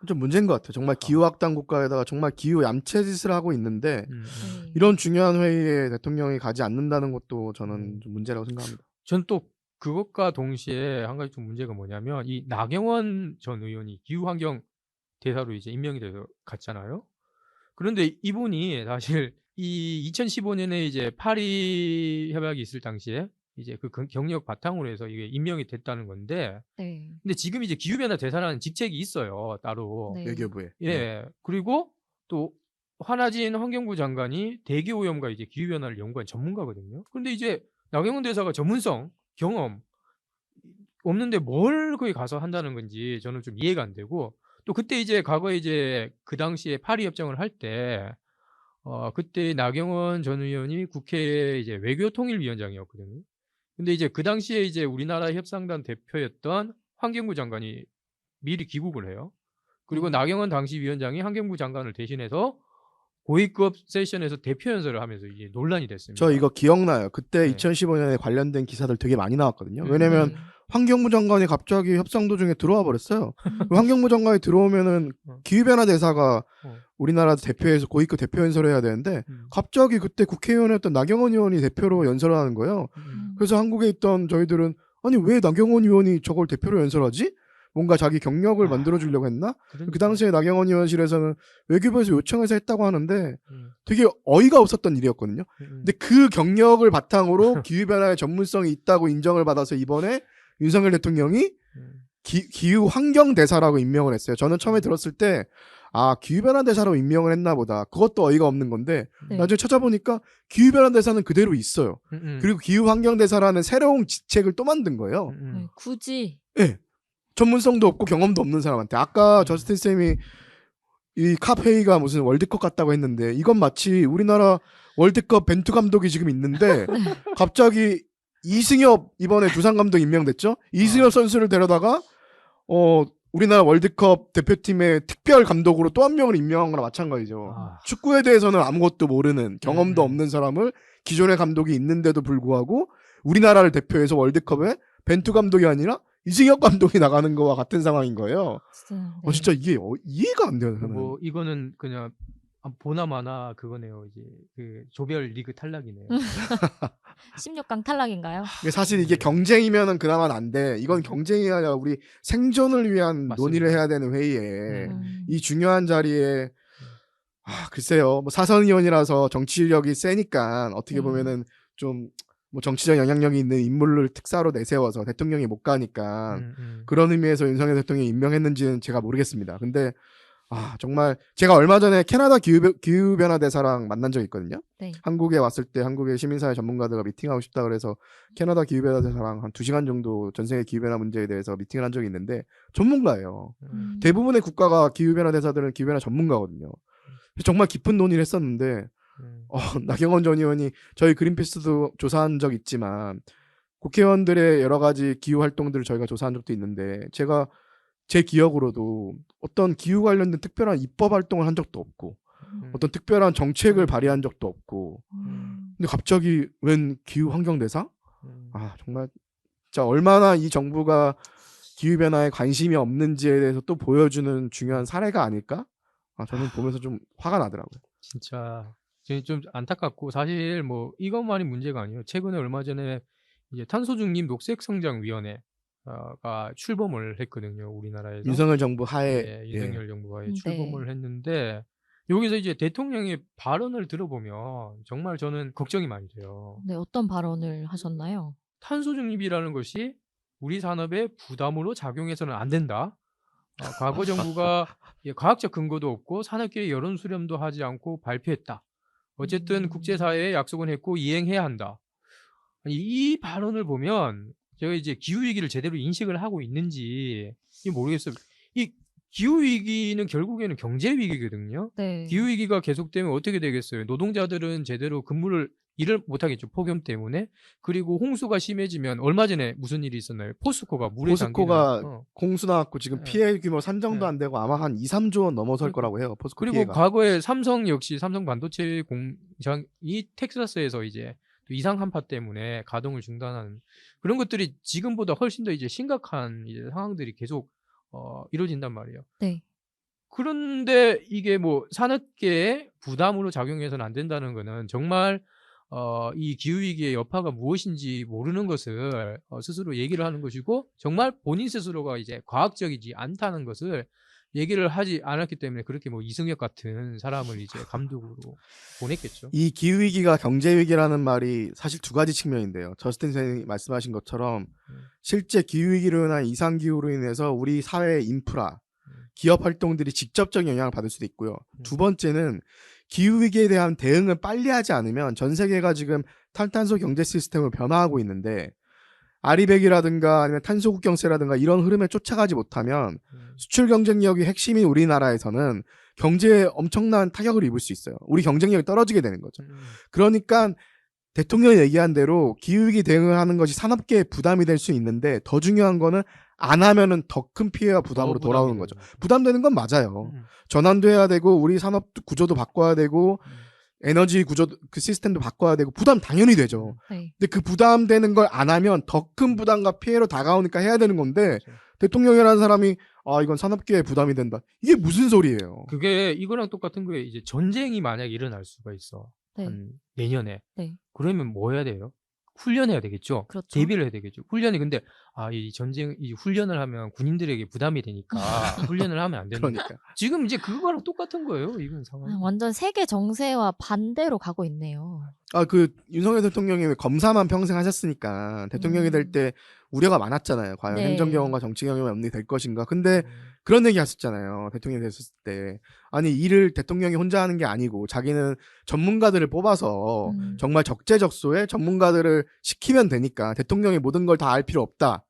좀 문제인 것 같아요. 정말 기후악당 국가에다가 정말 기후 얌체짓을 하고 있는데 네. 이런 중요한 회의에 대통령이 가지 않는다는 것도 저는 좀 문제라고 생각합니다. 전 또 그것과 동시에 한 가지 좀 문제가 뭐냐면 이 나경원 전 의원이 기후환경 대사로 이제 임명이 돼서 갔잖아요. 그런데 이분이 사실 이 2015년에 이제 파리 협약이 있을 당시에 이제 그 경력 바탕으로 해서 이게 임명이 됐다는 건데, 네. 근데 지금 이제 기후변화 대사라는 직책이 있어요, 따로. 네. 외교부에. 예. 그리고 또 환하진 환경부 장관이 대기 오염과 이제 기후변화를 연구한 전문가거든요. 그런데 이제 나경원 대사가 전문성, 경험 없는데 뭘 거기 가서 한다는 건지 저는 좀 이해가 안 되고, 또 그때 이제 과거에 이제 그 당시에 파리 협정을 할 때 그때 나경원 전 의원이 국회에 이제 외교통일위원장이었거든요. 근데 이제 그 당시에 이제 우리나라 협상단 대표였던 환경부 장관이 미리 귀국을 해요. 그리고 나경원 당시 위원장이 환경부 장관을 대신해서 고위급 세션에서 대표 연설을 하면서 이게 논란이 됐습니다. 저 이거 기억나요. 그때 네. 2015년에 관련된 기사들 되게 많이 나왔거든요. 왜냐면 네. 환경부 장관이 갑자기 협상 도중에 들어와 버렸어요. 환경부 장관이 들어오면은 기후변화 대사가 우리나라 대표에서 고위급 대표 연설을 해야 되는데 갑자기 그때 국회의원이었던 나경원 의원이 대표로 연설을 하는 거예요. 그래서 한국에 있던 저희들은 아니 왜 나경원 의원이 저걸 대표로 연설하지? 뭔가 자기 경력을 만들어주려고 했나? 그러니까. 그 당시에 나경원 의원실에서는 외교부에서 요청해서 했다고 하는데 되게 어이가 없었던 일이었거든요. 근데 그 경력을 바탕으로 기후변화의 전문성이 있다고 인정을 받아서 이번에 윤석열 대통령이 기후 환경 대사라고 임명을 했어요. 저는 처음에 들었을 때 아 기후변화 대사로 임명을 했나 보다. 그것도 어이가 없는 건데 네. 나중에 찾아보니까 기후변화 대사는 그대로 있어요. 그리고 기후 환경 대사라는 새로운 직책을 또 만든 거예요. 네, 굳이 예. 전문성도 없고 경험도 없는 사람한테. 아까 저스틴 쌤이 이 캅 회의가 무슨 월드컵 같다고 했는데 이건 마치 우리나라 월드컵 벤투 감독이 지금 있는데 갑자기 이승엽 이번에 두산 감독 임명됐죠? 이승엽 선수를 데려다가 우리나라 월드컵 대표팀의 특별 감독으로 또 한 명을 임명한 거나 마찬가지죠. 축구에 대해서는 아무것도 모르는 경험도 없는 사람을 기존의 감독이 있는데도 불구하고 우리나라를 대표해서 월드컵에 벤투 감독이 아니라 이승엽 감독이 나가는 거와 같은 상황인 거예요. 진짜, 네. 진짜 이게 이해가 안 돼요. 저는. 뭐 이거는 그냥 보나마나 그거네요. 이제 그 조별 리그 탈락이네요. 16강 탈락인가요? 사실 이게 경쟁이면은 그나마 안 돼. 이건 경쟁이 아니라 우리 생존을 위한 맞습니다. 논의를 해야 되는 회의에 이 중요한 자리에 글쎄요. 뭐 사선 의원이라서 정치력이 세니까 어떻게 보면은 좀 뭐 정치적 영향력이 있는 인물을 특사로 내세워서 대통령이 못 가니까 그런 의미에서 윤석열 대통령이 임명했는지는 제가 모르겠습니다. 근데 정말 제가 얼마 전에 캐나다 기후변화 대사랑 만난 적이 있거든요. 네. 한국에 왔을 때 한국의 시민사회 전문가들과 미팅하고 싶다 그래서 캐나다 기후변화 대사랑 한 2시간 정도 전 세계 기후변화 문제에 대해서 미팅을 한 적이 있는데 전문가예요. 대부분의 국가가 기후변화 대사들은 기후변화 전문가거든요. 정말 깊은 논의를 했었는데 나경원 전 의원이 저희 그린피스도 조사한 적 있지만 국회의원들의 여러 가지 기후 활동들을 저희가 조사한 적도 있는데 제가 제 기억으로도 어떤 기후 관련된 특별한 입법 활동을 한 적도 없고 어떤 특별한 정책을 발의한 적도 없고 근데 갑자기 웬 기후 환경 대사? 정말 진짜 얼마나 이 정부가 기후변화에 관심이 없는지에 대해서 또 보여주는 중요한 사례가 아닐까? 저는 보면서 좀 화가 나더라고요. 진짜 좀 안타깝고 사실 뭐 이것만이 문제가 아니에요. 최근에 얼마 전에 이제 탄소중립 녹색성장위원회가 출범을 했거든요. 우리나라에서. 윤석열 정부 하에 네, 윤석열 정부가 네. 출범을 했는데 여기서 이제 대통령의 발언을 들어보면 정말 저는 걱정이 많이 돼요. 네, 어떤 발언을 하셨나요? 탄소중립이라는 것이 우리 산업에 부담으로 작용해서는 안 된다. 과거 정부가 과학적 근거도 없고 산업계의 여론 수렴도 하지 않고 발표했다. 어쨌든 국제사회에 약속은 했고 이행해야 한다. 이 발언을 보면 제가 이제 기후위기를 제대로 인식을 하고 있는지 모르겠어요. 이 기후위기는 결국에는 경제위기거든요. 네. 기후위기가 계속되면 어떻게 되겠어요? 노동자들은 제대로 일을 못하겠죠. 폭염 때문에. 그리고 홍수가 심해지면 얼마 전에 무슨 일이 있었나요? 포스코가 물에 포스코가 공수 나왔고 지금 네. 피해 규모 산정도 네. 안 되고 아마 한 2, 3조 원 넘어설 거라고 해요. 포스코 그리고 피해가. 과거에 삼성 역시 삼성 반도체 공장이 텍사스에서 이제 또 이상 한파 때문에 가동을 중단하는 그런 것들이 지금보다 훨씬 더 이제 심각한 이제 상황들이 계속 이루어진단 말이에요. 네. 그런데 이게 뭐 산업계에 부담으로 작용해서는 안 된다는 거는 정말 이 기후위기의 여파가 무엇인지 모르는 것을 스스로 얘기를 하는 것이고 정말 본인 스스로가 이제 과학적이지 않다는 것을 얘기를 하지 않았기 때문에 그렇게 뭐 이승엽 같은 사람을 이제 감독으로 보냈겠죠. 이 기후위기가 경제위기라는 말이 사실 두 가지 측면인데요. 저스틴 선생님이 말씀하신 것처럼 실제 기후위기로 인한 이상기후로 인해서 우리 사회의 인프라, 기업 활동들이 직접적 영향을 받을 수도 있고요. 두 번째는 기후위기에 대한 대응을 빨리 하지 않으면 전 세계가 지금 탈탄소 경제 시스템을 변화하고 있는데 아리백이라든가 아니면 탄소 국경세라든가 이런 흐름에 쫓아가지 못하면 수출 경쟁력이 핵심인 우리나라에서는 경제에 엄청난 타격을 입을 수 있어요. 우리 경쟁력이 떨어지게 되는 거죠. 그러니까 대통령이 얘기한 대로 기후위기 대응을 하는 것이 산업계에 부담이 될 수 있는데 더 중요한 거는 안 하면은 더 큰 피해와 부담으로 돌아오는 거죠. 부담되는 건 맞아요. 전환도 해야 되고 우리 산업 구조도 바꿔야 되고 에너지 구조 그 시스템도 바꿔야 되고 부담 당연히 되죠. 네. 근데 그 부담되는 걸 안 하면 더 큰 부담과 피해로 다가오니까 해야 되는 건데 그렇죠. 대통령이라는 사람이 아 이건 산업계에 부담이 된다. 이게 무슨 소리예요? 그게 이거랑 똑같은 거예요. 이제 전쟁이 만약에 일어날 수가 있어. 네. 한 내년에. 네. 그러면 뭐 해야 돼요? 훈련해야 되겠죠. 그렇죠. 대비를 해야 되겠죠. 훈련이 근데 이 전쟁 이 훈련을 하면 군인들에게 부담이 되니까 훈련을 하면 안 되는 거예요. 그러니까 지금 이제 그거랑 똑같은 거예요. 이건 상황이. 완전 세계 정세와 반대로 가고 있네요. 아 그 윤석열 대통령이 왜 검사만 평생 하셨으니까 대통령이 될 때 우려가 많았잖아요. 과연 네. 행정 경험과 정치 경험이 없는 될 것인가. 근데 그런 얘기 하셨잖아요. 대통령이 됐을 때. 아니 일을 대통령이 혼자 하는 게 아니고 자기는 전문가들을 뽑아서 정말 적재적소에 전문가들을 시키면 되니까 대통령이 모든 걸 다 알 필요 없다.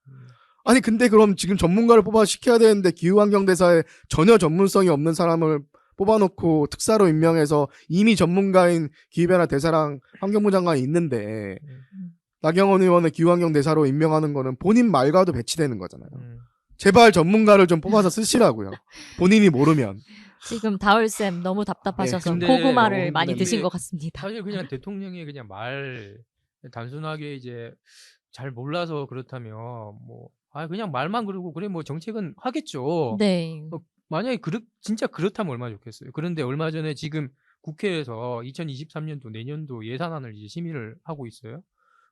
아니 근데 그럼 지금 전문가를 뽑아 시켜야 되는데 기후환경대사에 전혀 전문성이 없는 사람을 뽑아놓고 특사로 임명해서 이미 전문가인 기후변화 대사랑 환경부 장관이 있는데 나경원 의원을 기후환경 대사로 임명하는 거는 본인 말과도 배치되는 거잖아요. 제발 전문가를 좀 뽑아서 쓰시라고요. 본인이 모르면. 지금 다울쌤 너무 답답하셔서 근데 고구마를 많이 근데 드신 것 같습니다. 사실 그냥 대통령이 그냥 말 단순하게 이제 잘 몰라서 그렇다면 뭐 그냥 말만 그러고 그래 뭐 정책은 하겠죠. 네. 만약에 진짜 그렇다면 얼마나 좋겠어요. 그런데 얼마 전에 지금 국회에서 2023년도 내년도 예산안을 이제 심의를 하고 있어요.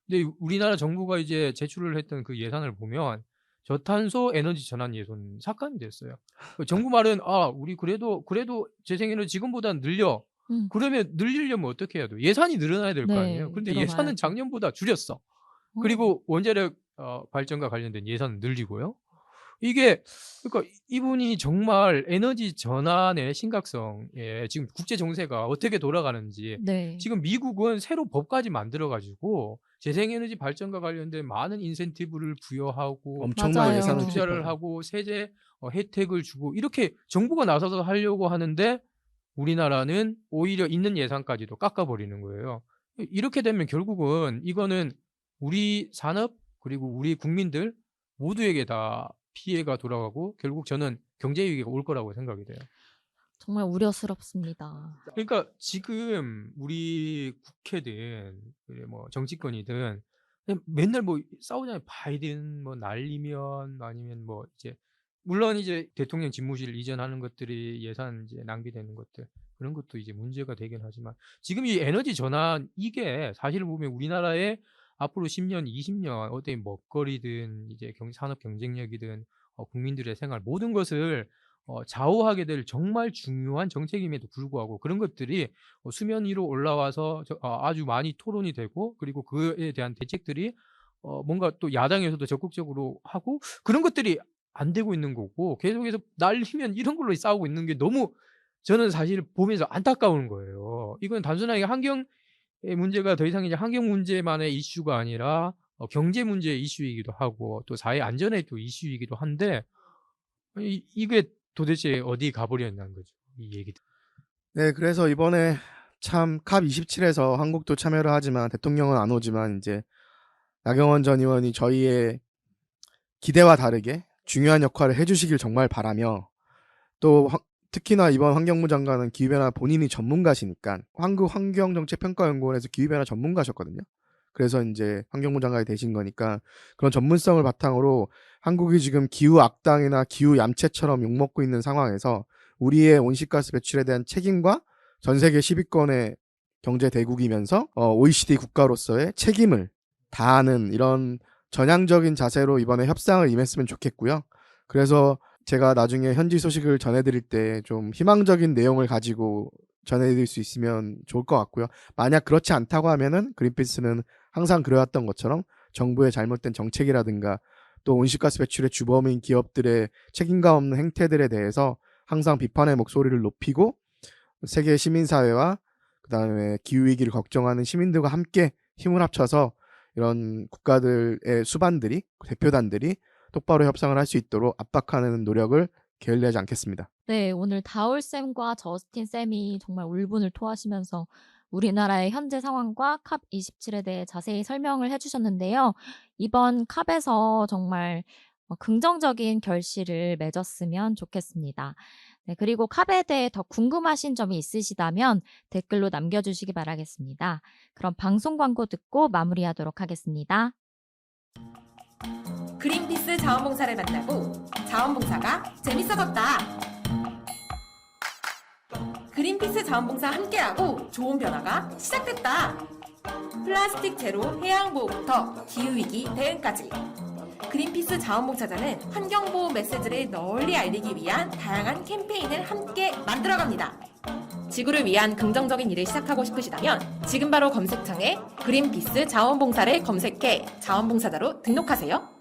근데 우리나라 정부가 이제 제출을 했던 그 예산을 보면 저탄소 에너지 전환 예산 삭감이 됐어요. 정부 말은 우리 그래도 재생에너지 지금보다 늘려. 그러면 늘리려면 어떻게 해야 돼요? 예산이 늘어나야 될 거 네, 아니에요. 근데 늘어나야죠. 예산은 작년보다 줄였어. 그리고 원자력 발전과 관련된 예산은 늘리고요. 이게 그러니까 이분이 정말 에너지 전환의 심각성에 지금 국제 정세가 어떻게 돌아가는지 네. 지금 미국은 새로 법까지 만들어 가지고 재생에너지 발전과 관련된 많은 인센티브를 부여하고 엄청난 맞아요. 예산을 투자를 투입하죠. 하고 세제 혜택을 주고 이렇게 정부가 나서서 하려고 하는데 우리나라는 오히려 있는 예산까지도 깎아버리는 거예요. 이렇게 되면 결국은 이거는 우리 산업 그리고 우리 국민들 모두에게 다 피해가 돌아가고 결국 저는 경제 위기가 올 거라고 생각이 돼요. 정말 우려스럽습니다. 그러니까 지금 우리 국회든 그래 뭐 정치권이든 그냥 맨날 뭐 싸우잖아요. 바이든 뭐 날리면 아니면 뭐 이제 물론 이제 대통령 집무실 이전하는 것들이 예산 이제 낭비되는 것들 그런 것도 이제 문제가 되긴 하지만 지금 이 에너지 전환 이게 사실 보면 우리나라의 앞으로 10년, 20년 어떤 먹거리든 이제 산업 경쟁력이든 국민들의 생활 모든 것을 좌우하게 될 정말 중요한 정책임에도 불구하고 그런 것들이 수면 위로 올라와서 아주 많이 토론이 되고 그리고 그에 대한 대책들이 뭔가 또 야당에서도 적극적으로 하고 그런 것들이 안 되고 있는 거고 계속해서 날리면 이런 걸로 싸우고 있는 게 너무 저는 사실 보면서 안타까운 거예요. 이건 단순하게 환경의 문제가 더 이상 이제 환경 문제만의 이슈가 아니라 경제 문제의 이슈이기도 하고 또 사회 안전의 또 이슈이기도 한데 이게 도대체 어디 가버렸냐는 거죠. 이 얘기들. 네, 그래서 이번에 참 캅 27에서 한국도 참여를 하지만 대통령은 안 오지만 이제 나경원 전 의원이 저희의 기대와 다르게 중요한 역할을 해주시길 정말 바라며 또 특히나 이번 환경부 장관은 기후변화 본인이 전문가시니까 한국환경정책평가연구원에서 기후변화 전문가셨거든요. 그래서 이제 환경부 장관이 되신 거니까 그런 전문성을 바탕으로 한국이 지금 기후 악당이나 기후 얌체처럼 욕먹고 있는 상황에서 우리의 온실가스 배출에 대한 책임과 전 세계 10위권의 경제 대국이면서 OECD 국가로서의 책임을 다하는 이런 전향적인 자세로 이번에 협상을 임했으면 좋겠고요. 그래서 제가 나중에 현지 소식을 전해드릴 때 좀 희망적인 내용을 가지고 전해드릴 수 있으면 좋을 것 같고요. 만약 그렇지 않다고 하면은 그린피스는 항상 그래왔던 것처럼 정부의 잘못된 정책이라든가 또 온실가스 배출의 주범인 기업들의 책임감 없는 행태들에 대해서 항상 비판의 목소리를 높이고 세계 시민사회와 그다음에 기후위기를 걱정하는 시민들과 함께 힘을 합쳐서 이런 국가들의 수반들이 대표단들이 똑바로 협상을 할 수 있도록 압박하는 노력을 게을리하지 않겠습니다. 네, 오늘 다울쌤과 저스틴쌤이 정말 울분을 토하시면서 우리나라의 현재 상황과 캅 27에 대해 자세히 설명을 해주셨는데요. 이번 캅에서 정말 긍정적인 결실을 맺었으면 좋겠습니다. 네, 그리고 캅에 대해 더 궁금하신 점이 있으시다면 댓글로 남겨주시기 바라겠습니다. 그럼 방송 광고 듣고 마무리하도록 하겠습니다. 그린피스 자원봉사를 만나고 자원봉사가 재밌어졌다. 그린피스 자원봉사 함께하고 좋은 변화가 시작됐다. 플라스틱 제로 해양보호부터 기후위기 대응까지. 그린피스 자원봉사자는 환경보호 메시지를 널리 알리기 위한 다양한 캠페인을 함께 만들어갑니다. 지구를 위한 긍정적인 일을 시작하고 싶으시다면 지금 바로 검색창에 그린피스 자원봉사를 검색해 자원봉사자로 등록하세요.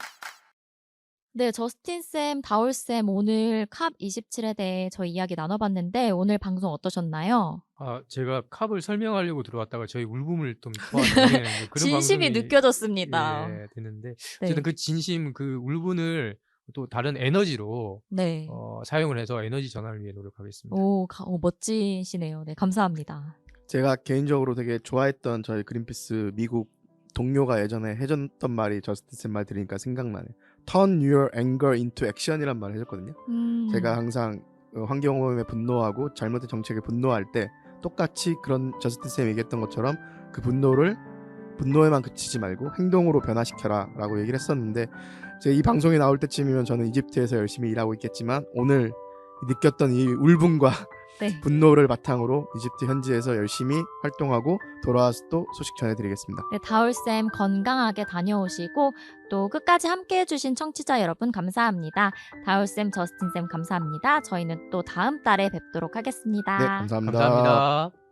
네, 저스틴쌤, 다울쌤 오늘 캅 27에 대해 저희 이야기 나눠봤는데 오늘 방송 어떠셨나요? 제가 캅을 설명하려고 들어왔다가 저희 울분을 좀 토하는 그런 진심이 방송이 느껴졌습니다. 되는데 네. 어쨌든 그 진심 그 울분을 또 다른 에너지로 네. 사용을 해서 에너지 전환을 위해 노력하겠습니다. 오, 멋지시네요. 네, 감사합니다. 제가 개인적으로 되게 좋아했던 저희 그린피스 미국 동료가 예전에 해줬던 말이 저스틴 말 들으니까 생각나네요. Turn your anger into action이란 말을 해줬거든요. 제가 항상 환경오염에 분노하고 잘못된 정책에 분노할 때 똑같이 그런 저스틴 쌤이 얘기했던 것처럼 그 분노에만 그치지 말고 행동으로 변화시켜라 라고 얘기를 했었는데 제가 이 방송이 나올 때쯤이면 저는 이집트에서 열심히 일하고 있겠지만 오늘 느꼈던 이 울분과 네. 분노를 바탕으로 이집트 현지에서 열심히 활동하고 돌아와서 또 소식 전해드리겠습니다. 네, 다울쌤 건강하게 다녀오시고 또 끝까지 함께 해주신 청취자 여러분 감사합니다. 다울쌤, 저스틴쌤 감사합니다. 저희는 또 다음 달에 뵙도록 하겠습니다. 네, 감사합니다. 감사합니다.